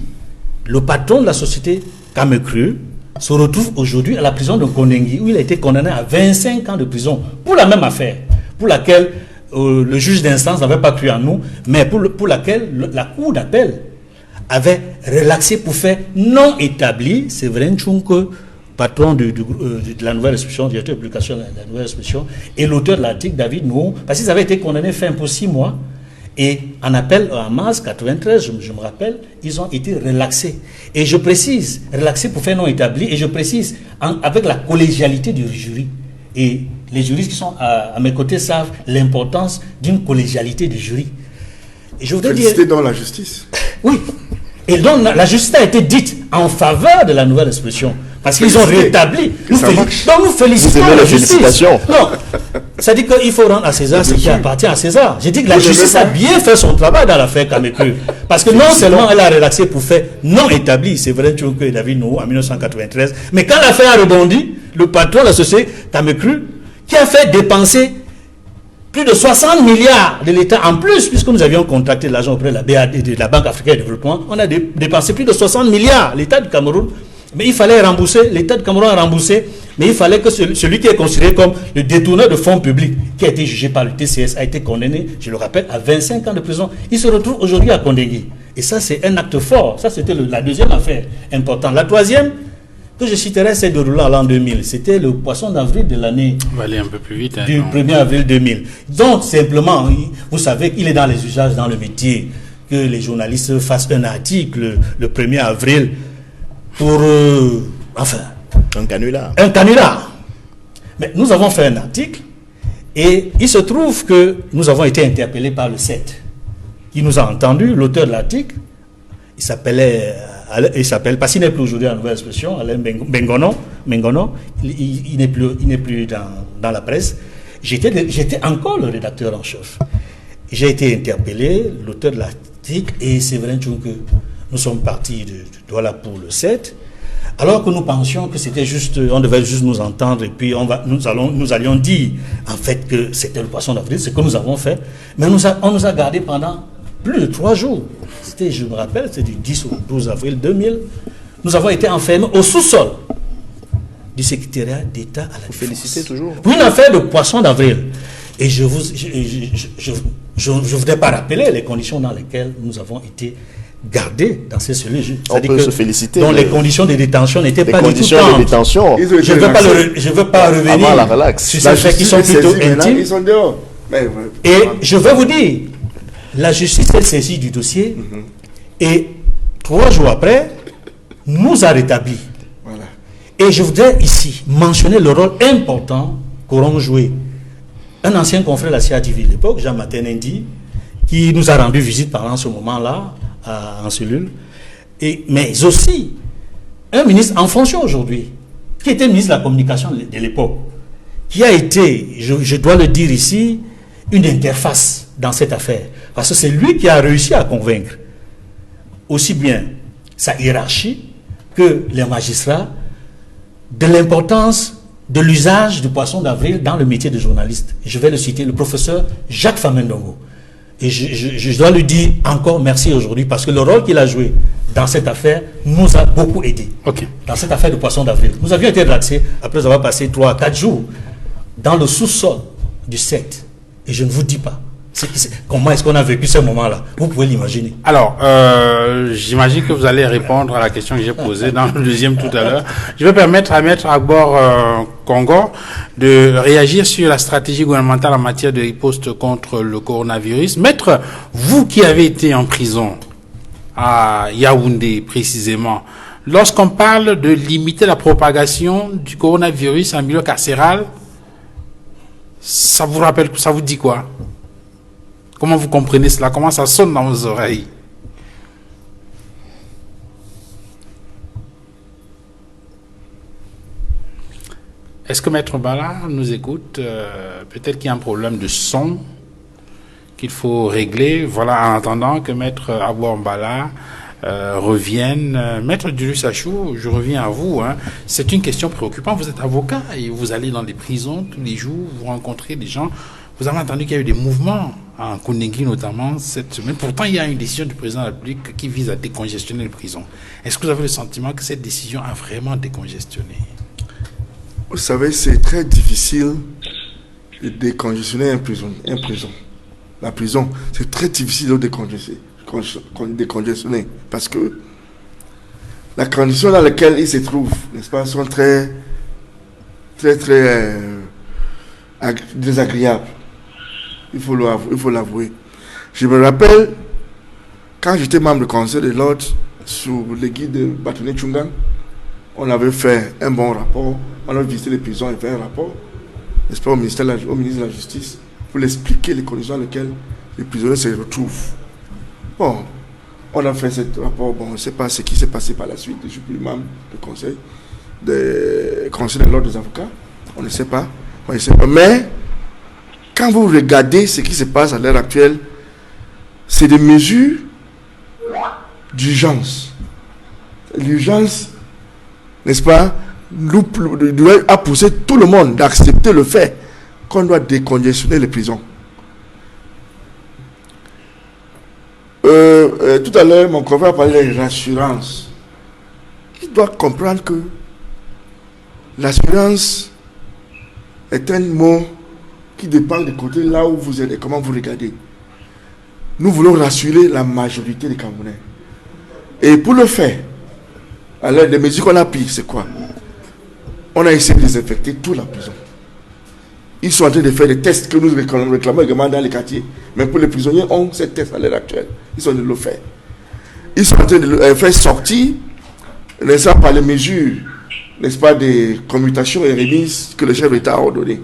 le patron de la société Camecru se retrouve aujourd'hui à la prison de Kondengi, où il a été condamné à 25 ans de prison pour la même affaire, pour laquelle le juge d'instance n'avait pas cru en nous, mais pour laquelle la cour d'appel avait relaxé pour faire non établi Séverin Tchouke, patron de la Nouvelle Expression, directeur de publication de la Nouvelle Expression, et l'auteur de l'article, David Nouon, parce qu'ils avaient été condamnés fin pour 6 mois, et en appel en mars 93, je me rappelle, ils ont été relaxés. Et je précise, relaxés pour faire non établi, et je précise, avec la collégialité du jury. Et les juristes qui sont à mes côtés savent l'importance d'une collégialité du jury. Et je voudrais dire... Féliciter dans la justice. Oui. Et donc la justice a été dite en faveur de la Nouvelle Expression. Parce qu'ils ont rétabli. Donc nous félicitons la justice. Non. Ça dit qu'il faut rendre à César ce qui appartient à César. J'ai dit que la justice a bien fait son travail dans l'affaire Camecru. Parce que non seulement elle a relaxé pour faire non établi, c'est vrai, Tchouke et David Nouo en 1993, mais quand l'affaire a rebondi, le patron de la société Camecru, qui a fait dépenser plus de 60 milliards de l'État en plus, puisque nous avions contracté l'argent auprès de la BAD, de la Banque africaine de développement, on a dépensé plus de 60 milliards, l'État du Cameroun, mais il fallait rembourser, l'État du Cameroun a remboursé, mais il fallait que celui qui est considéré comme le détourneur de fonds publics, qui a été jugé par le TCS, a été condamné, je le rappelle, à 25 ans de prison. Il se retrouve aujourd'hui à Kondengi. Et ça, c'est un acte fort. Ça, c'était la deuxième affaire importante. La troisième, que je citerai s'est déroulé en l'an 2000. C'était le poisson d'avril de l'année. On va aller un peu plus vite. Du 1er avril 2000. Donc, simplement, vous savez qu'il est dans les usages, dans le métier, que les journalistes fassent un article le 1er avril pour... un canular. Un canular. Mais nous avons fait un article et il se trouve que nous avons été interpellés par le 7 qui nous a entendu, l'auteur de l'article. Il s'appelle, parce qu'il n'est plus aujourd'hui en Nouvelle Expression, Alain Mengono. Il n'est plus dans la presse. J'étais encore le rédacteur en chef. J'ai été interpellé, l'auteur de l'article, et Séverin Tchouke. Nous sommes partis de Douala pour le 7, alors que nous pensions que c'était juste, on devait juste nous entendre, et puis nous allions dire, en fait, que c'était le poisson d'avril, ce que nous avons fait, mais on nous a gardés pendant plus de 3 jours. C'était, je me rappelle, c'était du 10 au 12 avril 2000. Nous avons été enfermés au sous-sol du secrétariat d'État à la Défense. Félicitez toujours. Pour une affaire de poisson d'avril. Et je ne voudrais pas rappeler les conditions dans lesquelles nous avons été gardés dans ces cellules. On peut se féliciter. Donc les conditions de détention n'étaient pas du tout conditions de détention. Je ne veux pas revenir sur ces faits qui sont plutôt intimes. Ils sont dehors. Et je vais vous dire, la justice est saisie du dossier et 3 jours après, nous a rétablis. Voilà. Et je voudrais ici mentionner le rôle important qu'auront joué un ancien confrère de la CIATV de l'époque, Jean-Martin Ndi, qui nous a rendu visite pendant ce moment-là en cellule, mais aussi un ministre en fonction aujourd'hui, qui était ministre de la communication de l'époque, qui a été, je dois le dire ici, une interface dans cette affaire. Parce que c'est lui qui a réussi à convaincre aussi bien sa hiérarchie que les magistrats de l'importance de l'usage du poisson d'avril dans le métier de journaliste. Je vais le citer, le professeur Jacques Famendongo. Et je dois lui dire encore merci aujourd'hui parce que le rôle qu'il a joué dans cette affaire nous a beaucoup aidé. Okay. Dans cette affaire de poisson d'avril. Nous avions été relaxés après avoir passé 3 à 4 jours dans le sous-sol du 7. Et je ne vous dis pas comment est-ce qu'on a vécu ce moment-là. Vous pouvez l'imaginer. Alors, j'imagine que vous allez répondre à la question que j'ai posée dans le deuxième tout à l'heure. Je vais permettre à Maître Agbor Congo de réagir sur la stratégie gouvernementale en matière de riposte contre le coronavirus. Maître, vous qui avez été en prison à Yaoundé précisément, lorsqu'on parle de limiter la propagation du coronavirus en milieu carcéral, ça vous rappelle, ça vous dit quoi? Comment vous comprenez cela? Comment ça sonne dans vos oreilles? Est-ce que Maître Bala nous écoute? Peut-être qu'il y a un problème de son qu'il faut régler. Voilà, en attendant que Maître Agbor Bala revienne. Maître Julius Achou, je reviens à vous. C'est une question préoccupante. Vous êtes avocat et vous allez dans les prisons tous les jours, vous rencontrez des gens. Vous avez entendu qu'il y a eu des mouvements en Koningui notamment cette semaine. Pourtant, il y a une décision du président de la République qui vise à décongestionner les prisons. Est-ce que vous avez le sentiment que cette décision a vraiment décongestionné? Vous savez, c'est très difficile de décongestionner une prison. La prison, c'est très difficile de décongestionner parce que la condition dans laquelle ils se trouvent, n'est-ce pas, sont très désagréables. Il faut l'avouer. Je me rappelle, quand j'étais membre du conseil de l'ordre, sous le guide de Batoné Tchungan, on avait fait un bon rapport. On avait visité les prisons et fait un rapport, n'est-ce pas, au ministre de la Justice, pour expliquer les conditions dans lesquelles les prisonniers se retrouvent. Bon, on a fait ce rapport. Bon, on ne sait pas ce qui s'est passé par la suite. Je suis plus membre du conseil de l'ordre des avocats. On ne sait pas. Mais, quand vous regardez ce qui se passe à l'heure actuelle, c'est des mesures d'urgence. L'urgence, n'est-ce pas, a poussé tout le monde d'accepter le fait qu'on doit décongestionner les prisons. Tout à l'heure, mon confrère parlait de l'assurance. Il doit comprendre que l'assurance est un mot qui dépend du côté là où vous êtes et comment vous regardez. Nous voulons rassurer la majorité des Camerounais. Et pour le faire, alors les mesures qu'on a prises, c'est quoi? on a essayé de désinfecter toute la prison. Ils sont en train de faire des tests que nous réclamons également dans les quartiers. Mais pour les prisonniers, on ces tests à l'heure actuelle. Ils sont en train de le faire. Ils sont en train de le faire sortir, n'est-ce pas, par les mesures, n'est-ce pas, des commutations et remises que le chef d'État a ordonnées.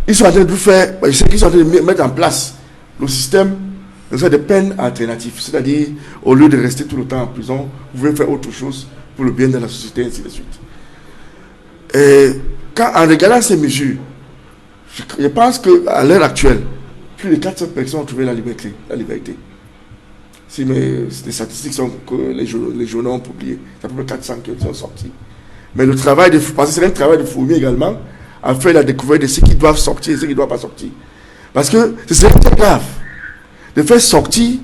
Ils sont en train de faire, je sais qu'ils sont en train de mettre en place le système de peines alternatives. C'est-à-dire, au lieu de rester tout le temps en prison, vous pouvez faire autre chose pour le bien de la société, et ainsi de suite. Et en regardant ces mesures, je pense qu'à l'heure actuelle, plus de 400 personnes ont trouvé la liberté. Si les statistiques sont que les journaux ont publiées, c'est à peu près 400 qui sont sortis. Mais le travail parce que c'est un travail de fourmi également, à faire la découverte de ceux qui doivent sortir et ceux qui ne doivent pas sortir. Parce que c'est très grave de faire sortir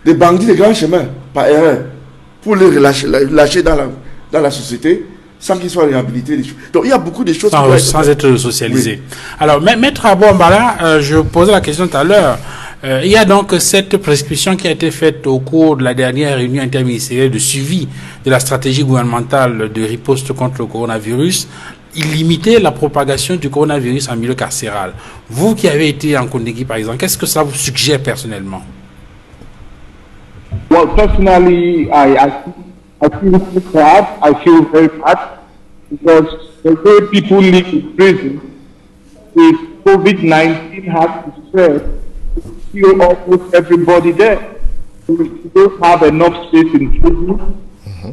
des bandits de grands chemins par erreur pour les lâcher dans la société sans qu'ils soient réhabilités. Donc il y a beaucoup de choses sans être socialisés. Oui. Alors, Maître Abouambala, je posais la question tout à l'heure. Il y a donc cette prescription qui a été faite au cours de la dernière réunion interministérielle de suivi de la stratégie gouvernementale de riposte contre le coronavirus. Il limitait la propagation du coronavirus en milieu carcéral. Vous qui avez été en Kondengui, par exemple, qu'est-ce que ça vous suggère personnellement? Well, personally, I feel sad. I feel very bad because the way people live in prison, if COVID-19 has to spread, kill almost everybody there. We don't have enough space in prison.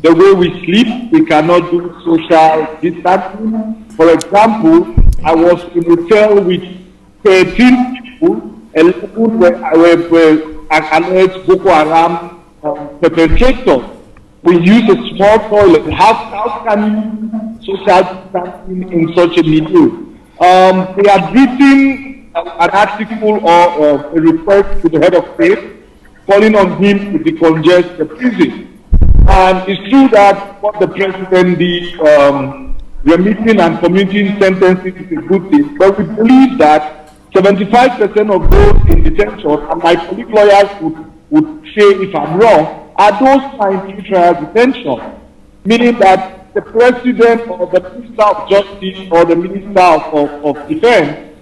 The way we sleep, we cannot do social distancing. For example, I was in a hotel with 13 people, 11 were alleged Boko Haram perpetrators. We use a small toilet. How can you social distancing in such a milieu? They had written an article or a request to the head of state calling on him to decongest the prison. And it's true that what the president did, remitting and commuting sentences is a good thing, but we believe that 75% of those in detention, and my political lawyers would say if I'm wrong, are those in trial detention, meaning that the president or the minister of justice or the minister of defense,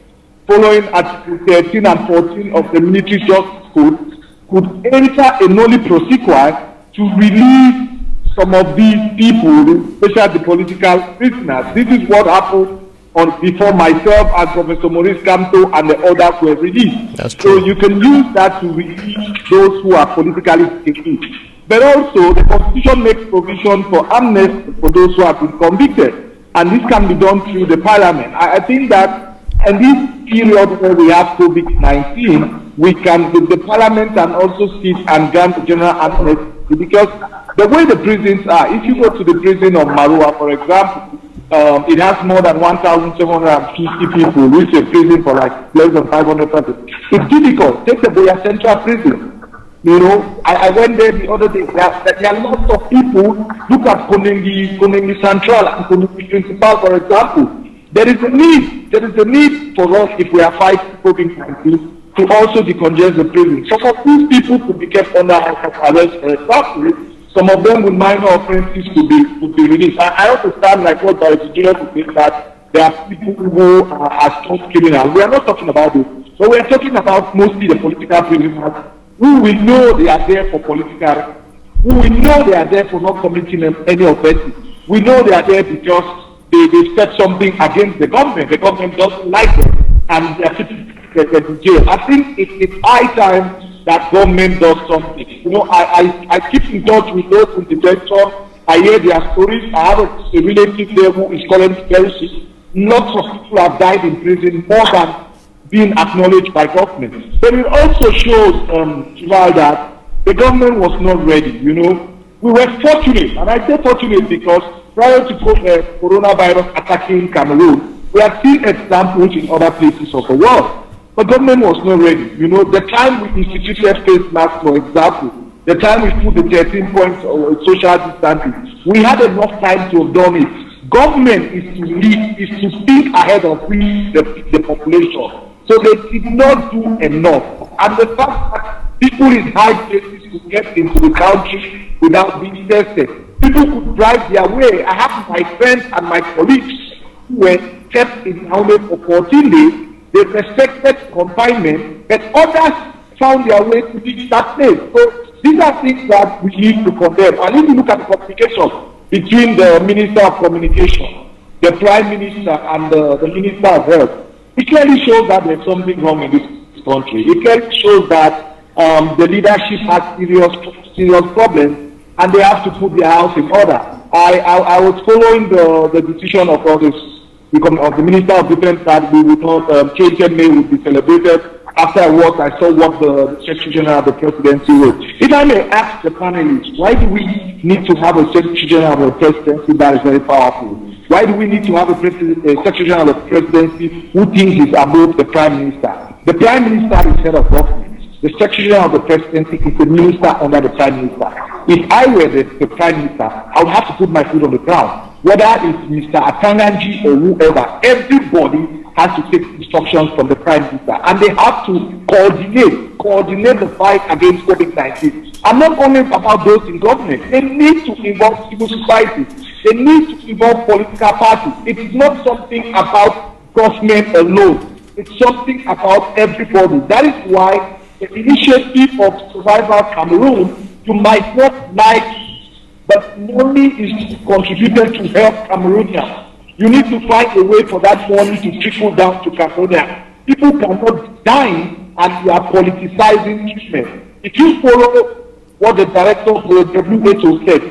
following Article 13 and 14 of the military justice code, could enter a nolle prosequi to release some of these people, especially the political prisoners. This is what happened before myself and Professor Maurice Kamto and the others were released. That's true. So you can use that to release those who are politically accused. But also, the Constitution makes provision for amnesty for those who have been convicted. And this can be done through the Parliament. I think that in this period where we have COVID-19, the Parliament can also sit and grant the general amnesty, because the way the prisons are, if you go to the prison of Marua, for example, it has more than 1,750 people, which is a prison for like less than 500 people. It's difficult. Take the Boya Central Prison. You know, I went there the other day. There are lots of people. Look at Kondengui Central and Kondengui Principal, for example. There is a need for us, if we are fighting COVID-19, to also decongest the prison. Some of these people could be kept under house arrest, for example. Some of them with minor offenses could be released. I understand, like what Dr. Junior would say, that there are people who are strong criminals. We are not talking about this. So we are talking about mostly the political prisoners who we know they are there for political, who we know they are there for not committing any offenses. We know they are there because they said something against the government. The government doesn't like them, and they are sitting in jail. I think it's high time that government does something. You know, I keep in touch with those in detention. I hear their stories. I have a relative there who is currently very sick. Lots of people have died in prison, more than being acknowledged by government. But it also shows, that the government was not ready. You know, we were fortunate, and I say fortunate because prior to coronavirus attacking Cameroon, we have seen examples in other places of the world. But government was not ready. You know, the time we instituted face masks, for example, the time we put the 13 points of social distancing, we had enough time to have done it. Government is to lead, is to think ahead of the population. So they did not do enough. And the fact that people in high places could get into the country without being tested, people People could drive their way. I have my friends and my colleagues who were kept in Yaoundé for 14 days. They respected confinement, but others found their way to reach that place. So these are things that we need to condemn. And if you look at the communication between the Minister of Communication, the Prime Minister, and the Minister of Health, it clearly shows that there's something wrong in this country. It clearly shows that the leadership has serious problems, and they have to put their house in order. I was following the decision of all this, of the Minister of Defense, that we would not, KK May would be celebrated. Afterwards, I saw what the Secretary General of the Presidency wrote. If I may ask the panelists, why do we need to have a Secretary General of the Presidency that is very powerful? Why do we need to have a Secretary General of the Presidency who thinks he's above the Prime Minister? The Prime Minister is head of government. The Secretary General of the Presidency is the minister under the Prime Minister. If I were the Prime Minister, I would have to put my foot on the ground. Whether it's Mr. Atanganji or whoever, everybody has to take instructions from the Prime Minister, and they have to coordinate the fight against COVID-19. And not only about those in government, they need to involve civil society. They need to involve political parties. It is not something about government alone. It's something about everybody. That is why the initiative of Survival Cameroon, you might not like, but money is contributed to help Cameroonians. You need to find a way for that money to trickle down to Cameroonians. People cannot be dying and you are politicizing treatment. If you follow what the director of the WHO said,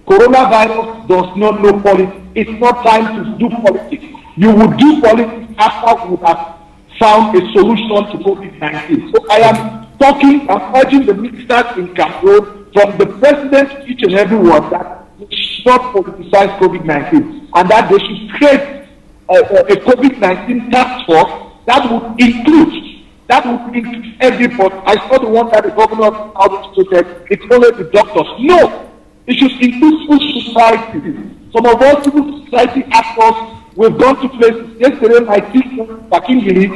coronavirus does not know politics. It's not time to do politics. You will do politics after you have found a solution to COVID-19. So I am I'm urging the ministers in Cameroon, from the president to each and every one, that they should not politicize COVID-19, and that they should create a COVID-19 task force that would include everybody. I saw the one that the governor of South said, it's only the doctors. No, it should include civil society. Some of us civil society actors, we've gone to places. Yesterday, my team Bakingili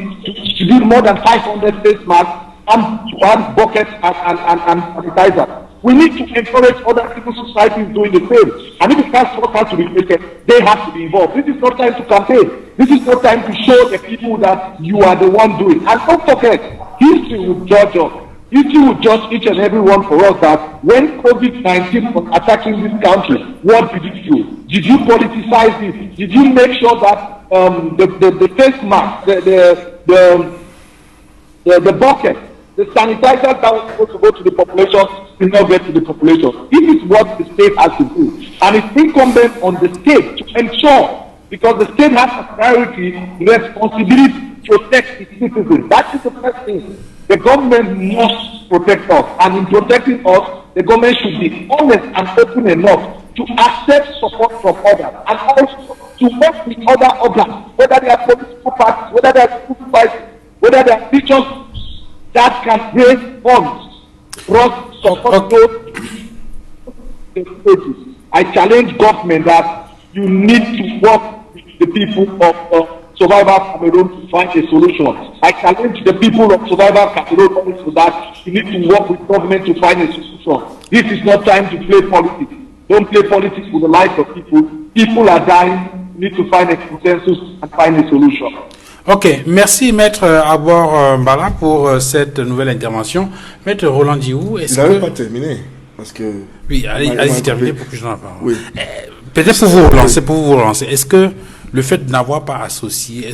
to do more than 500 face masks and one bucket and sanitizer. We need to encourage other civil societies doing the same. And if it has work out to be taken, they have to be involved. This is not time to campaign. This is not time to show the people that you are the one doing. And don't forget, history will judge us. History will judge each and every one for us that when COVID-19 was attacking this country, what did it do? Did you politicize it? Did you make sure that the face mask, the bucket, the sanitizer that was supposed to go to the population did not get to the population? This is what the state has to do. And it's incumbent on the state to ensure, because the state has a priority, responsibility to protect its citizens. That is the first thing. The government must protect us. And in protecting us, the government should be honest and open enough to accept support from others, and also to work with other organs, whether they are political parties, whether they are civil society, whether they are teachers, that can raise funds for us to support those stages. I challenge government that you need to work with the people of Survival Cameroon to find a solution. I challenge the people of Survival Cameroon also that you need to work with government to find a solution. This is not time to play politics. Don't play politics with the lives of people. People are dying. You need to find a consensus and find a solution. Ok, merci Maître Abor Mbala pour cette nouvelle intervention. Maître Roland Djiou, est-ce que... Il n'avait pas terminé, parce que... Oui, allez-y terminer pour que je n'en parle. Oui. Peut-être pour vous relancer, est-ce que le fait de n'avoir pas associé,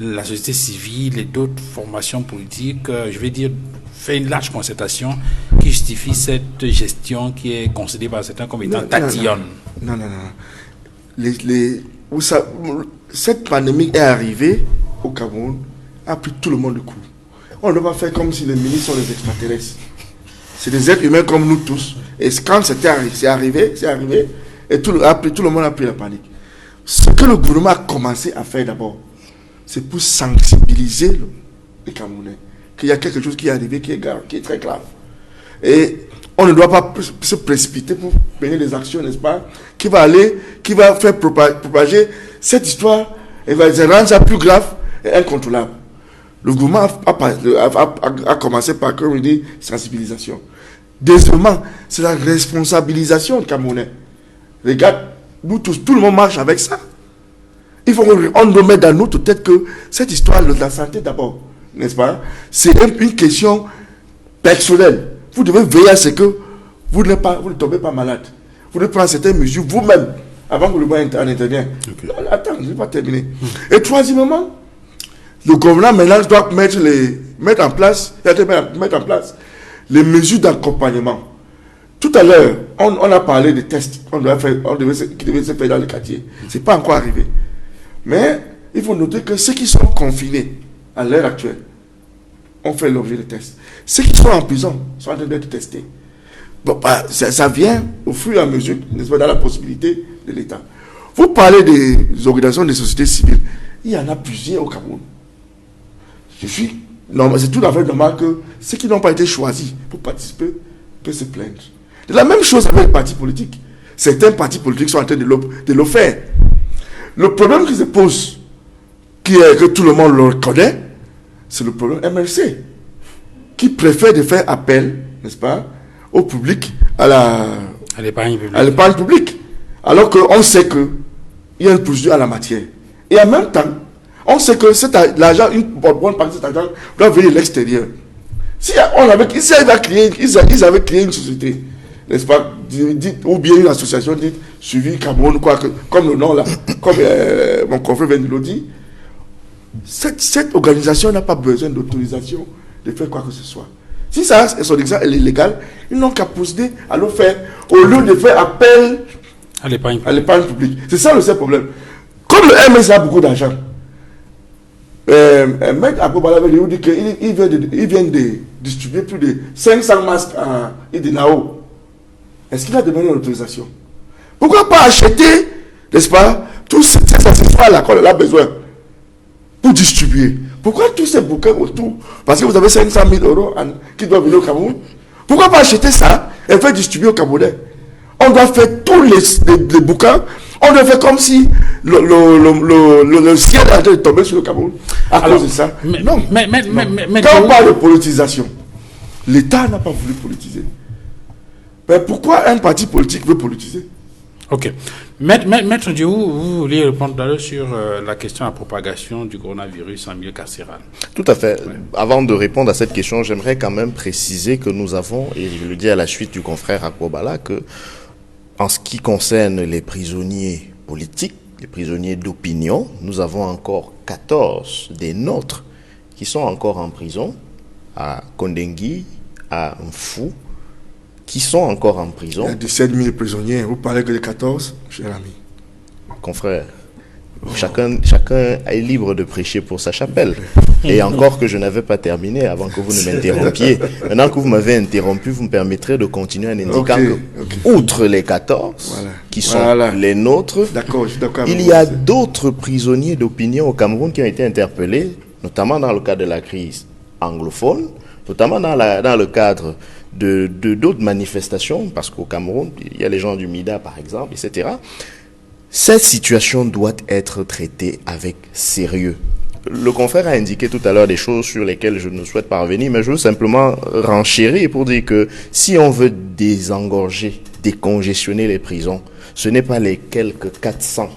la société civile et d'autres formations politiques, je vais dire, fait une large concertation qui justifie cette gestion qui est considérée par certains comme étant tatillonne? Non. Cette pandémie est arrivée au Cameroun, a pris tout le monde de coup. On ne doit pas faire comme si les ministres sont des extraterrestres. C'est des êtres humains comme nous tous. Et quand c'est arrivé, et tout le monde a pris la panique. Ce que le gouvernement a commencé à faire d'abord, c'est pour sensibiliser les Camerounais qu'il y a quelque chose qui est arrivé qui est très grave. Et on ne doit pas se précipiter pour mener des actions, n'est-ce pas, qui va faire propager cette histoire et va rendre ça plus grave et incontrôlable. Le gouvernement a commencé par, comme on dit, sensibilisation. Deuxièmement, c'est la responsabilisation des Camerounais. Regarde, nous tous, tout le monde marche avec ça. Il faut qu'on remette dans notre tête que cette histoire de la santé d'abord, n'est-ce pas? C'est une question personnelle. Vous devez veiller à ce que vous ne tombez pas malade. Vous devez prendre certaines mesures vous-même avant que le gouvernement intervienne. Okay. Attends, je ne vais pas terminer. Et troisièmement, le gouvernement maintenant doit mettre en place les mesures d'accompagnement. Tout à l'heure, on a parlé des tests qui devaient se faire dans le quartier. Ce n'est pas encore arrivé. Mais il faut noter que ceux qui sont confinés à l'heure actuelle ont fait l'objet de tests. Ceux qui sont en prison sont en train d'être testés. Bon, ça vient au fur et à mesure, n'est-ce pas, dans la possibilité de l'État. Vous parlez des organisations des sociétés civiles. Il y en a plusieurs au Cameroun. C'est tout à fait normal que ceux qui n'ont pas été choisis pour participer peuvent se plaindre. C'est la même chose avec les partis politiques. Certains partis politiques sont en train de le faire. Le problème qui se pose, que tout le monde le connaît, c'est le problème MLC, qui préfère de faire appel, n'est-ce pas, au public, à l'épargne publique. Alors qu'on sait qu'il y a une procédure à la matière. Et en même temps, on sait que l'argent, une bonne partie de cet argent doit venir de l'extérieur. Ils avaient créé une société, n'est-ce pas, ou bien une association dite Suivi Cameroun, comme le nom là, comme mon confrère vient de le dire, cette organisation n'a pas besoin d'autorisation de faire quoi que ce soit. Si ça, son exemple est illégal, ils n'ont qu'à procéder à le faire au lieu de faire appel à l'épargne publique. C'est ça le seul problème. Comme le MS a beaucoup d'argent, Maître Akobala veut dire qu'il vient de distribuer plus de 500 masques à Idenao. Est-ce qu'il a demandé une autorisation? Pourquoi pas acheter, n'est-ce pas, tous ces accessoires-là qu'on a besoin pour distribuer? Pourquoi tous ces bouquins autour? Parce que vous avez 500 000 euros qui doivent venir au Cameroun. Pourquoi pas acheter ça et faire distribuer aux Camerounais? On doit faire tous les bouquins. On doit faire comme si le ciel est en train de tomber sur le Cameroun à cause de ça. Mais quand on parle de politisation, l'État n'a pas voulu politiser. Mais pourquoi un parti politique veut politiser? Ok. Maître Diou, vous vouliez répondre d'ailleurs sur la question de la propagation du coronavirus en milieu carcéral. Tout à fait. Ouais. Avant de répondre à cette question, j'aimerais quand même préciser que nous avons, et je le dis à la suite du confrère Akobala, que en ce qui concerne les prisonniers politiques, les prisonniers d'opinion, nous avons encore 14 des nôtres qui sont encore en prison, à Kondengui, à Mfou, qui sont encore en prison. Il y a 17 000 prisonniers, vous parlez que de 14, cher ami. Confrère, chacun est libre de prêcher pour sa chapelle. Et encore que je n'avais pas terminé avant que vous ne m'interrompiez. Maintenant que vous m'avez interrompu, vous me permettrez de continuer en indiquant que, outre les 14, qui sont les nôtres, il y a d'autres prisonniers d'opinion au Cameroun qui ont été interpellés, notamment dans le cadre de la crise anglophone, notamment dans le cadre d'autres manifestations, parce qu'au Cameroun, il y a les gens du MIDA, par exemple, etc. Cette situation doit être traitée avec sérieux. Le confrère a indiqué tout à l'heure des choses sur lesquelles je ne souhaite pas revenir, mais je veux simplement renchérir pour dire que si on veut désengorger, décongestionner les prisons, ce n'est pas les quelques 400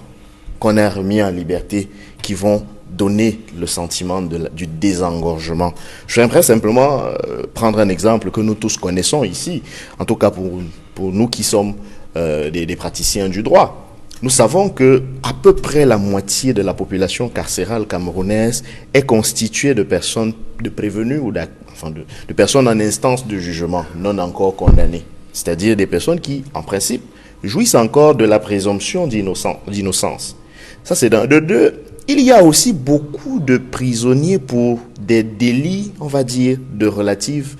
qu'on a remis en liberté qui vont donner le sentiment du désengorgement. J'aimerais simplement prendre un exemple que nous tous connaissons ici, en tout cas pour nous qui sommes des praticiens du droit. Nous savons que à peu près la moitié de la population carcérale camerounaise est constituée de personnes de prévenus ou de personnes en instance de jugement non encore condamnées. C'est-à-dire des personnes qui, en principe, jouissent encore de la présomption d'innocence. Ça, c'est de deux. Il y a aussi beaucoup de prisonniers pour des délits, on va dire, de relative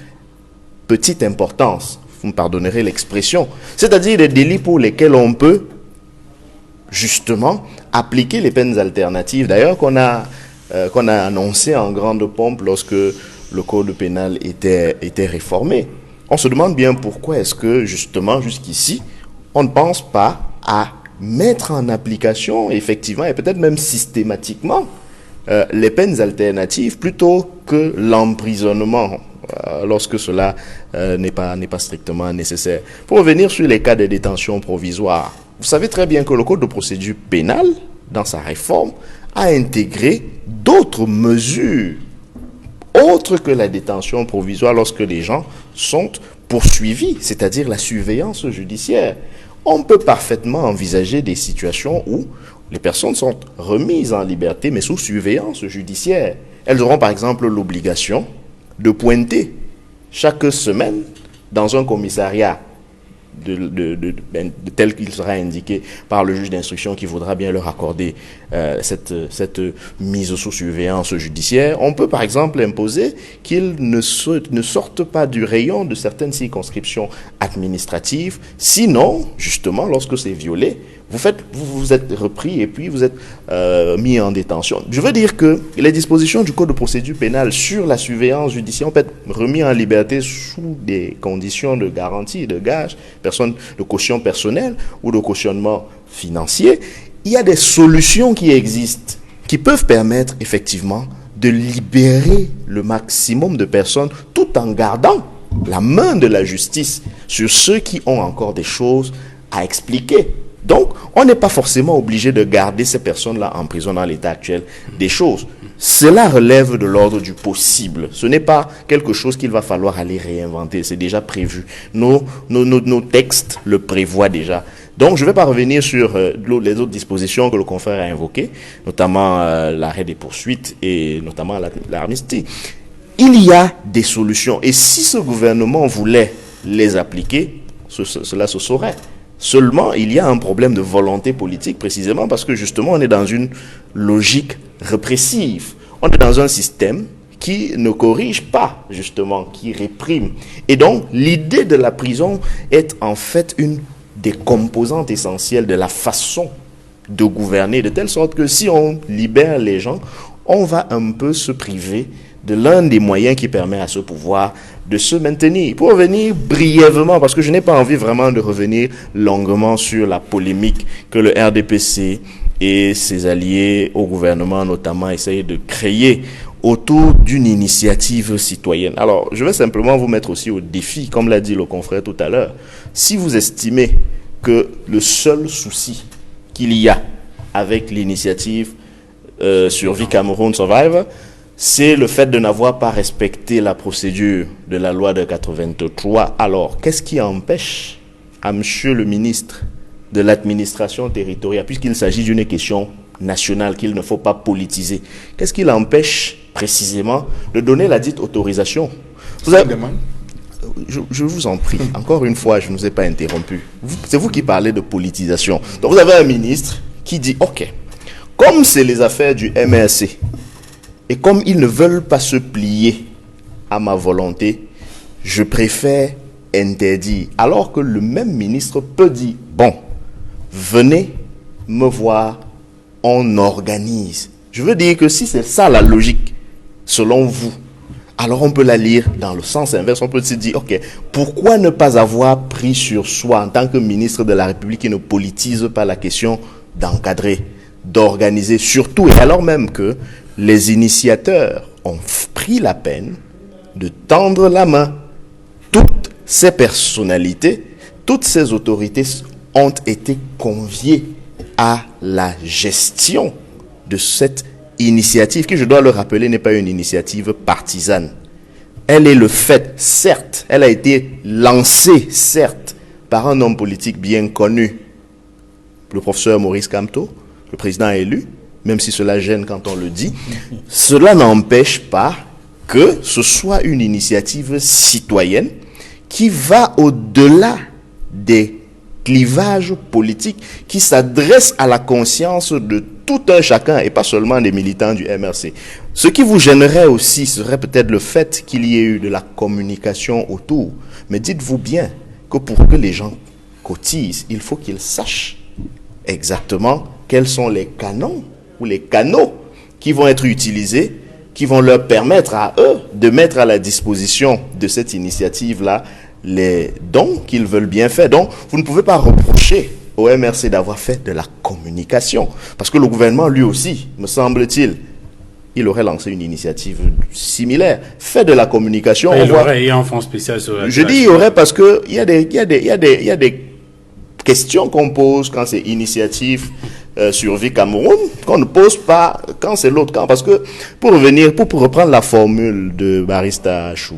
petite importance. Vous me pardonnerez l'expression. C'est-à-dire des délits pour lesquels on peut justement appliquer les peines alternatives. D'ailleurs, qu'on a annoncé en grande pompe lorsque le code pénal était réformé. On se demande bien pourquoi est-ce que, justement, jusqu'ici, on ne pense pas à mettre en application, effectivement, et peut-être même systématiquement, les peines alternatives plutôt que l'emprisonnement lorsque cela n'est pas strictement nécessaire. Pour revenir sur les cas de détention provisoire, vous savez très bien que le Code de procédure pénale, dans sa réforme, a intégré d'autres mesures autres que la détention provisoire lorsque les gens sont poursuivis, c'est-à-dire la surveillance judiciaire. On peut parfaitement envisager des situations où les personnes sont remises en liberté, mais sous surveillance judiciaire. Elles auront par exemple l'obligation de pointer chaque semaine dans un commissariat tel qu'il sera indiqué par le juge d'instruction qui voudra bien leur accorder cette mise sous surveillance judiciaire. On peut par exemple imposer qu'ils ne sortent pas du rayon de certaines circonscriptions administratives, sinon, justement, lorsque c'est violé, vous êtes repris et puis vous êtes mis en détention. Je veux dire que les dispositions du Code de procédure pénale sur la surveillance judiciaire peuvent être remis en liberté sous des conditions de garantie, de gage, de caution personnelle ou de cautionnement financier. Il y a des solutions qui existent, qui peuvent permettre effectivement de libérer le maximum de personnes tout en gardant la main de la justice sur ceux qui ont encore des choses à expliquer. Donc, on n'est pas forcément obligé de garder ces personnes-là en prison dans l'état actuel des choses. Cela relève de l'ordre du possible. Ce n'est pas quelque chose qu'il va falloir aller réinventer. C'est déjà prévu. Nos textes le prévoient déjà. Donc, je ne vais pas revenir sur les autres dispositions que le confrère a invoquées, notamment l'arrêt des poursuites et notamment l'amnistie. Il y a des solutions. Et si ce gouvernement voulait les appliquer, cela se saurait. Seulement, il y a un problème de volonté politique, précisément parce que justement, on est dans une logique répressive. On est dans un système qui ne corrige pas, justement, qui réprime. Et donc, l'idée de la prison est en fait une des composantes essentielles de la façon de gouverner, de telle sorte que si on libère les gens, on va un peu se priver de l'un des moyens qui permet à ce pouvoir de se maintenir. Pour revenir brièvement, parce que je n'ai pas envie vraiment de revenir longuement sur la polémique que le RDPC et ses alliés au gouvernement notamment essayent de créer autour d'une initiative citoyenne. Alors, je vais simplement vous mettre aussi au défi, comme l'a dit le confrère tout à l'heure. Si vous estimez que le seul souci qu'il y a avec l'initiative Survie Cameroun Survive, c'est le fait de n'avoir pas respecté la procédure de la loi de 83. Alors, qu'est-ce qui empêche à monsieur le ministre de l'administration territoriale, puisqu'il s'agit d'une question nationale qu'il ne faut pas politiser, qu'est-ce qui l'empêche précisément de donner la dite autorisation? Je vous en prie, encore une fois, je ne vous ai pas interrompu. C'est vous qui parlez de politisation. Donc vous avez un ministre qui dit, ok, comme c'est les affaires du MRC, et comme ils ne veulent pas se plier à ma volonté, je préfère interdire. Alors que le même ministre peut dire, bon, venez me voir, on organise. Je veux dire que si c'est ça la logique, selon vous, alors on peut la lire dans le sens inverse. On peut se dire, ok, pourquoi ne pas avoir pris sur soi en tant que ministre de la République qui ne politise pas la question d'encadrer, d'organiser, surtout, et alors même que les initiateurs ont pris la peine de tendre la main. Toutes ces personnalités, toutes ces autorités ont été conviées à la gestion de cette initiative qui, je dois le rappeler, n'est pas une initiative partisane. Elle est le fait, certes, elle a été lancée, certes, par un homme politique bien connu, le professeur Maurice Kamto, le président élu, même si cela gêne quand on le dit. Cela n'empêche pas que ce soit une initiative citoyenne qui va au-delà des clivages politiques, qui s'adresse à la conscience de tout un chacun et pas seulement des militants du MRC. Ce qui vous gênerait aussi serait peut-être le fait qu'il y ait eu de la communication autour. Mais dites-vous bien que pour que les gens cotisent, il faut qu'ils sachent exactement quels sont les canons ou les canaux qui vont être utilisés, qui vont leur permettre à eux de mettre à la disposition de cette initiative-là les dons qu'ils veulent bien faire. Donc, vous ne pouvez pas reprocher au MRC d'avoir fait de la communication. Parce que le gouvernement, lui aussi, me semble-t-il, il aurait lancé une initiative similaire. Fait de la communication. Il aurait un fonds spécial sur... Je dis il y aurait parce que il y a des questions qu'on pose quand c'est initiative Survie Cameroun, qu'on ne pose pas quand c'est l'autre camp. Parce que, pour reprendre la formule de Barista Achou,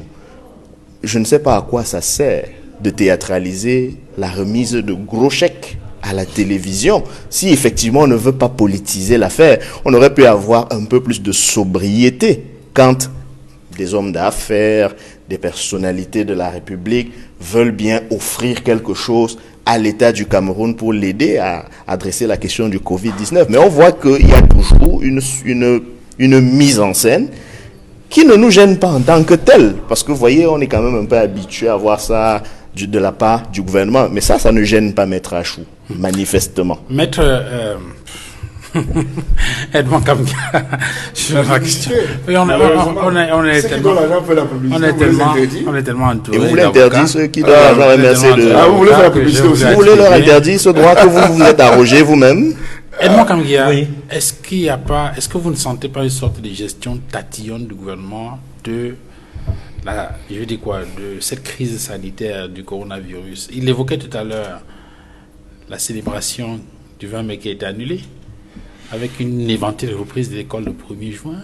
je ne sais pas à quoi ça sert de théâtraliser la remise de gros chèques à la télévision. Si effectivement on ne veut pas politiser l'affaire, on aurait pu avoir un peu plus de sobriété quand des hommes d'affaires, des personnalités de la République veulent bien offrir quelque chose à l'État du Cameroun pour l'aider à adresser la question du Covid-19. Mais on voit qu'il y a toujours une mise en scène qui ne nous gêne pas en tant que telle. Parce que vous voyez, on est quand même un peu habitué à voir ça de la part du gouvernement. Mais ça ne gêne pas Maître Achou, manifestement. Maître Edmond Kamgia, sur la question. Oui, on est tellement entouré. Et vous voulez interdire ceux qui donnent l'argent à MRC de... vous voulez faire la publicité aussi. Vous voulez leur interdire ce droit que vous vous êtes arrogé vous-même? Edmond Kamgia, Oui. est-ce que vous ne sentez pas une sorte de gestion tatillonne du gouvernement de cette crise sanitaire du coronavirus? Il évoquait tout à l'heure la célébration du 20 mai qui a été annulée, avec une éventuelle reprise de l'école le 1er juin.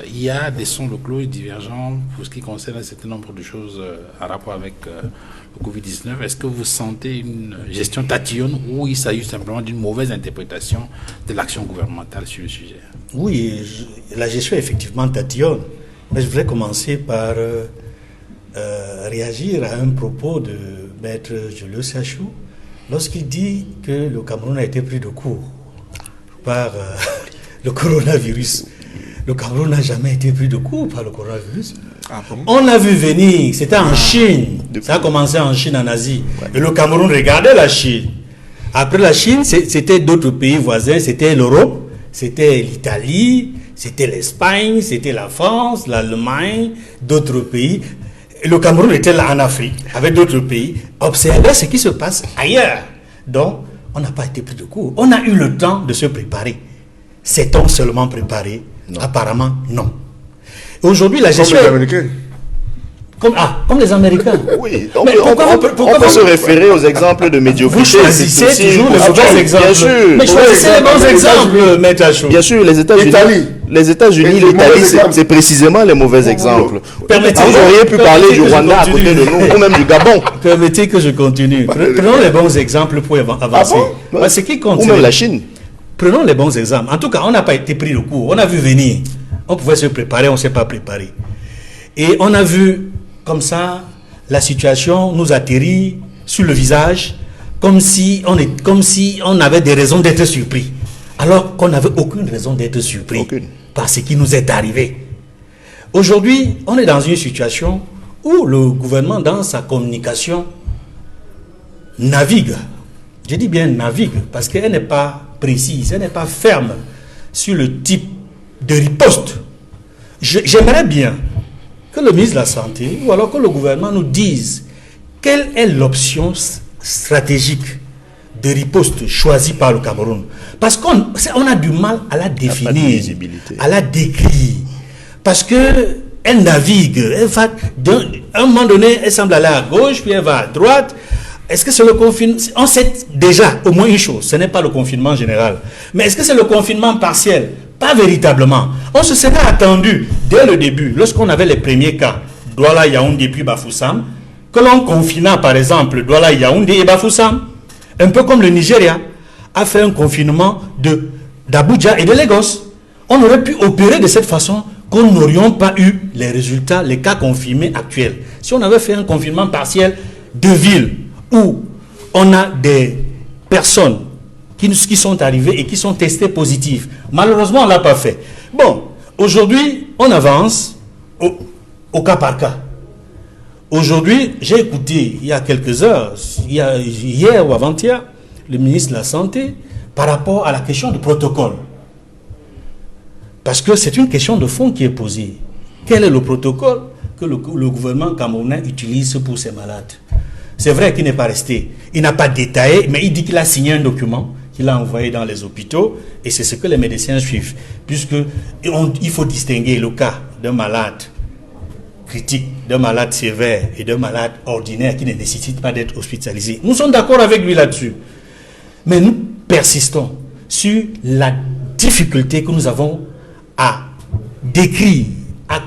Il y a des sons de cloche divergents pour ce qui concerne un certain nombre de choses en rapport avec le Covid-19. Est-ce que vous sentez une gestion tatillonne ou il s'agit simplement d'une mauvaise interprétation de l'action gouvernementale sur le sujet? Oui, la gestion est effectivement tatillonne. Mais je voudrais commencer par réagir à un propos de Maître Julius Achou lorsqu'il dit que le Cameroun a été pris de court par le coronavirus. Le Cameroun n'a jamais été pris de court par le coronavirus. On a vu venir, c'était en Chine. Ça a commencé en Chine, en Asie. Et le Cameroun regardait la Chine. Après la Chine, c'était d'autres pays voisins. C'était l'Europe, c'était l'Italie, c'était l'Espagne, c'était la France, l'Allemagne, d'autres pays. Et le Cameroun était là en Afrique, avec d'autres pays. Observez ce qui se passe ailleurs. Donc, on n'a pas été pris de court. On a eu le temps de se préparer. S'est-on seulement préparé? Non. Apparemment, non. Aujourd'hui, la gestion... Comme les Américains. Comme les Américains. Oui, on peut se référer aux exemples de médiocrité. Vous choisissez toujours les bons exemples. Bien sûr. Mais choisissez les bons exemples, Maître Achou. Bien sûr, les États-Unis, l'Italie, c'est précisément les mauvais exemples. Vous auriez pu parler du Rwanda à côté de nous, ou même du Gabon. Permettez que je continue. Prenons les bons exemples pour avancer. Ce qui compte, ou même la Chine. Prenons les bons exemples. En tout cas, on n'a pas été pris le coup. On a vu venir. On pouvait se préparer, on ne s'est pas préparé. Et on a vu, comme ça, la situation nous atterrit sur le visage, comme si on avait des raisons d'être surpris. Alors qu'on n'avait aucune raison d'être surpris par ce qui nous est arrivé. Aujourd'hui, on est dans une situation où le gouvernement, dans sa communication, navigue. Je dis bien navigue, parce qu'elle n'est pas précise, elle n'est pas ferme sur le type de riposte. J'aimerais bien que le ministre de la Santé, ou alors que le gouvernement nous dise quelle est l'option stratégique de riposte choisie par le Cameroun. Parce qu'on a du mal à la définir, à la décrire. Parce qu'elle navigue, elle va, à un moment donné, elle semble aller à gauche, puis elle va à droite. Est-ce que c'est le confinement? On sait déjà au moins une chose, ce n'est pas le confinement général. Mais est-ce que c'est le confinement partiel? Pas véritablement. On se serait attendu dès le début, lorsqu'on avait les premiers cas, Douala, Yaoundé puis Bafoussam, que l'on confina par exemple Douala, Yaoundé et Bafoussam, un peu comme le Nigeria a fait un confinement d'Abuja et de Lagos. On aurait pu opérer de cette façon qu'on n'aurions pas eu les résultats, les cas confirmés actuels. Si on avait fait un confinement partiel de villes où on a des personnes qui sont arrivées et qui sont testées positives. Malheureusement, on ne l'a pas fait. Bon, aujourd'hui, on avance au cas par cas. Aujourd'hui, j'ai écouté, il y a quelques heures, hier ou avant-hier, le ministre de la Santé, par rapport à la question du protocole. Parce que c'est une question de fond qui est posée. Quel est le protocole que le gouvernement camerounais utilise pour ses malades? C'est vrai qu'il n'est pas resté. Il n'a pas détaillé, mais il dit qu'il a signé un document qu'il a envoyé dans les hôpitaux, et c'est ce que les médecins suivent, puisque il faut distinguer le cas d'un malade critique, d'un malade sévère et d'un malade ordinaire qui ne nécessite pas d'être hospitalisé. Nous sommes d'accord avec lui là-dessus. Mais nous persistons sur la difficulté que nous avons à décrire, à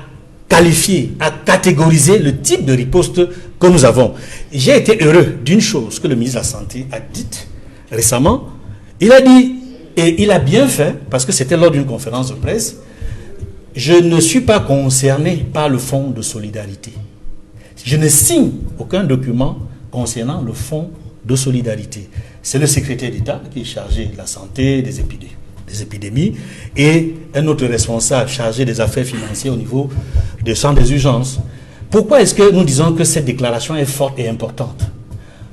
qualifier, à catégoriser le type de riposte que nous avons. J'ai été heureux d'une chose que le ministre de la Santé a dite récemment. Il a dit, et il a bien fait, parce que c'était lors d'une conférence de presse, je ne suis pas concerné par le fonds de solidarité. Je ne signe aucun document concernant le fonds de solidarité. C'est le secrétaire d'État qui est chargé de la santé, des épidémies, et un autre responsable chargé des affaires financières au niveau des centres des urgences. Pourquoi est-ce que nous disons que cette déclaration est forte et importante?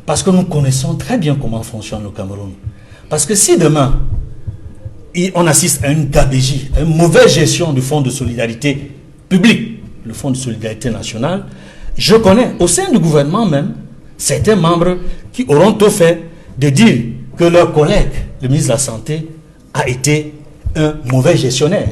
Parce que nous connaissons très bien comment fonctionne le Cameroun. Parce que si demain, on assiste à une gabegie, à une mauvaise gestion du fonds de solidarité public, le fonds de solidarité nationale, je connais au sein du gouvernement même certains membres qui auront tout fait de dire que leur collègue, le ministre de la Santé, a été un mauvais gestionnaire.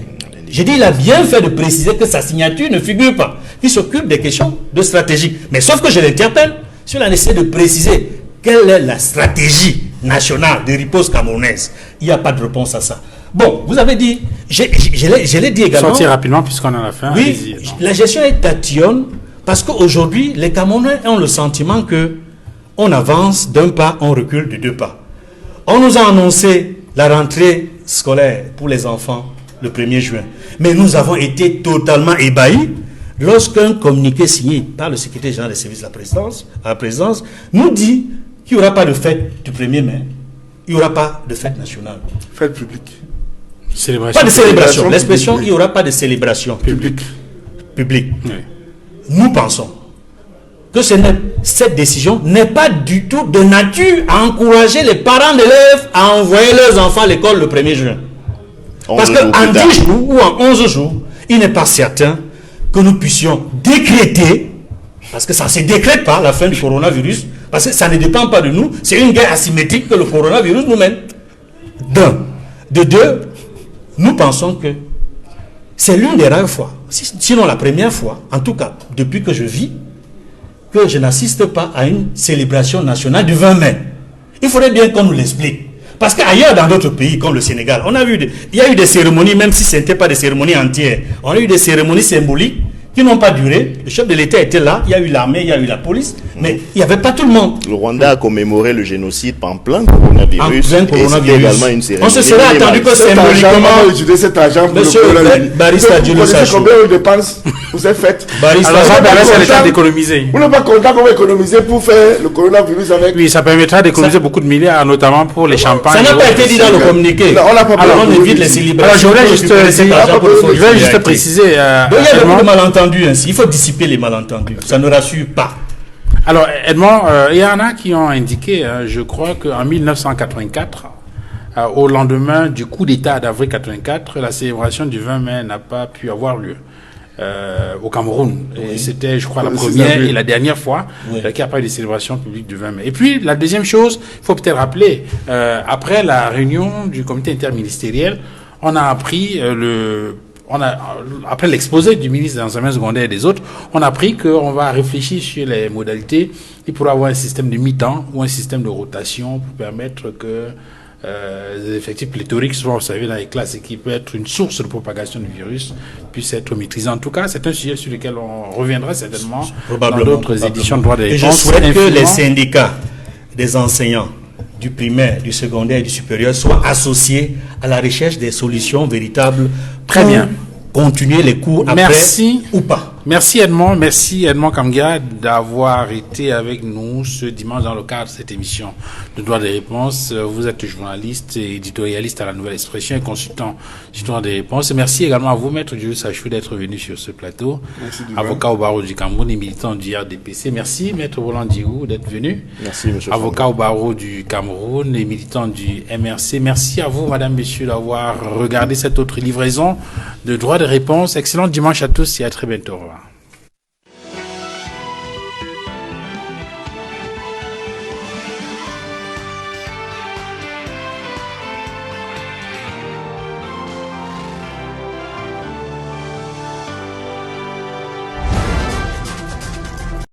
J'ai dit, il a bien fait de préciser que sa signature ne figure pas. Il s'occupe des questions de stratégie. Mais sauf que je l'interpelle sur la nécessité de préciser quelle est la stratégie nationale de riposte camerounaise. Il n'y a pas de réponse à ça. Bon, vous avez dit, je l'ai dit également. Sortir rapidement puisqu'on en a fait. Oui, la gestion est tatillonne parce qu'aujourd'hui, les Camerounais ont le sentiment que on avance d'un pas, on recule de 2 pas. On nous a annoncé la rentrée scolaire pour les enfants le 1er juin. Mais nous avons été totalement ébahis lorsqu'un communiqué signé par le secrétaire général des services de la présidence nous dit qu'il n'y aura pas de fête du 1er mai, il n'y aura pas de fête nationale. Fête publique. Célébration. Pas de célébration. L'expression, il n'y aura pas de célébration Publique. Oui. Nous pensons que cette décision n'est pas du tout de nature à encourager les parents d'élèves à envoyer leurs enfants à l'école le 1er juin. Parce qu'en 10 jours ou en 11 jours, il n'est pas certain que nous puissions décréter, parce que ça ne se décrète pas, la fin du coronavirus, parce que ça ne dépend pas de nous, c'est une guerre asymétrique que le coronavirus nous mène. De deux, nous pensons que c'est l'une des rares fois, sinon la première fois, en tout cas depuis que je vis, que je n'assiste pas à une célébration nationale du 20 mai. Il faudrait bien qu'on nous l'explique. Parce qu'ailleurs, dans d'autres pays, comme le Sénégal, il y a eu des cérémonies, même si ce n'était pas des cérémonies entières. On a eu des cérémonies symboliques qui n'ont pas duré. Le chef de l'État était là, il y a eu l'armée, il y a eu la police, mais il n'y avait pas tout le monde. Le Rwanda a commémoré le génocide en plein coronavirus. Également une cérémonie. On se serait attendu que symboliquement... utiliser cet argent pour Monsieur Barista Dieu le sache. Combien de dépenses vous avez faites? Alors ça permet à l'État d'économiser. Vous n'êtes pas content qu'on va économiser pour faire le coronavirus avec... Oui, ça permettra d'économiser beaucoup de milliards, notamment pour les champagnes. Ça n'a pas été dit dans le communiqué. Alors on évite les célébrations. Alors je voulais juste préciser... Il y a beaucoup de malentendus ainsi. Il faut dissiper les malentendus. Ça ne rassure pas. Alors, Edmond, il y en a qui ont indiqué, je crois qu'en 1984, au lendemain du coup d'État d'avril 84, la célébration du 20 mai n'a pas pu avoir lieu au Cameroun. Et c'était, je crois, la première et la dernière fois qu'il n'y a pas eu de célébration publique du 20 mai. Et puis, la deuxième chose, il faut peut-être rappeler, après la réunion du comité interministériel, on a appris après l'exposé du ministre de l'enseignement secondaire et des autres, on a appris qu'on va réfléchir sur les modalités. Il pourra avoir un système de mi-temps ou un système de rotation pour permettre que les effectifs pléthoriques soient observés dans les classes et qui peut être une source de propagation du virus puisse être maîtrisé. En tout cas, c'est un sujet sur lequel on reviendra certainement dans d'autres éditions de droit des réponses. Et je souhaite que les syndicats des enseignants du primaire, du secondaire et du supérieur soient associés à la recherche des solutions véritables. Très bien. Continuer les cours après ou pas. Merci Edmond Kamgia d'avoir été avec nous ce dimanche dans le cadre de cette émission de droit des réponses. Vous êtes journaliste et éditorialiste à la Nouvelle Expression et consultant du droit des réponses. Merci également à vous, Maître Jules Sachou, d'être venu sur ce plateau. Merci, avocat au barreau du Cameroun et militant du RDPC. Merci, Maître Roland Diouf, d'être venu. Merci, monsieur. Avocat au barreau du Cameroun et militant du MRC. Merci à vous, madame, messieurs, d'avoir regardé cette autre livraison de droit des réponses. Excellent dimanche à tous et à très bientôt.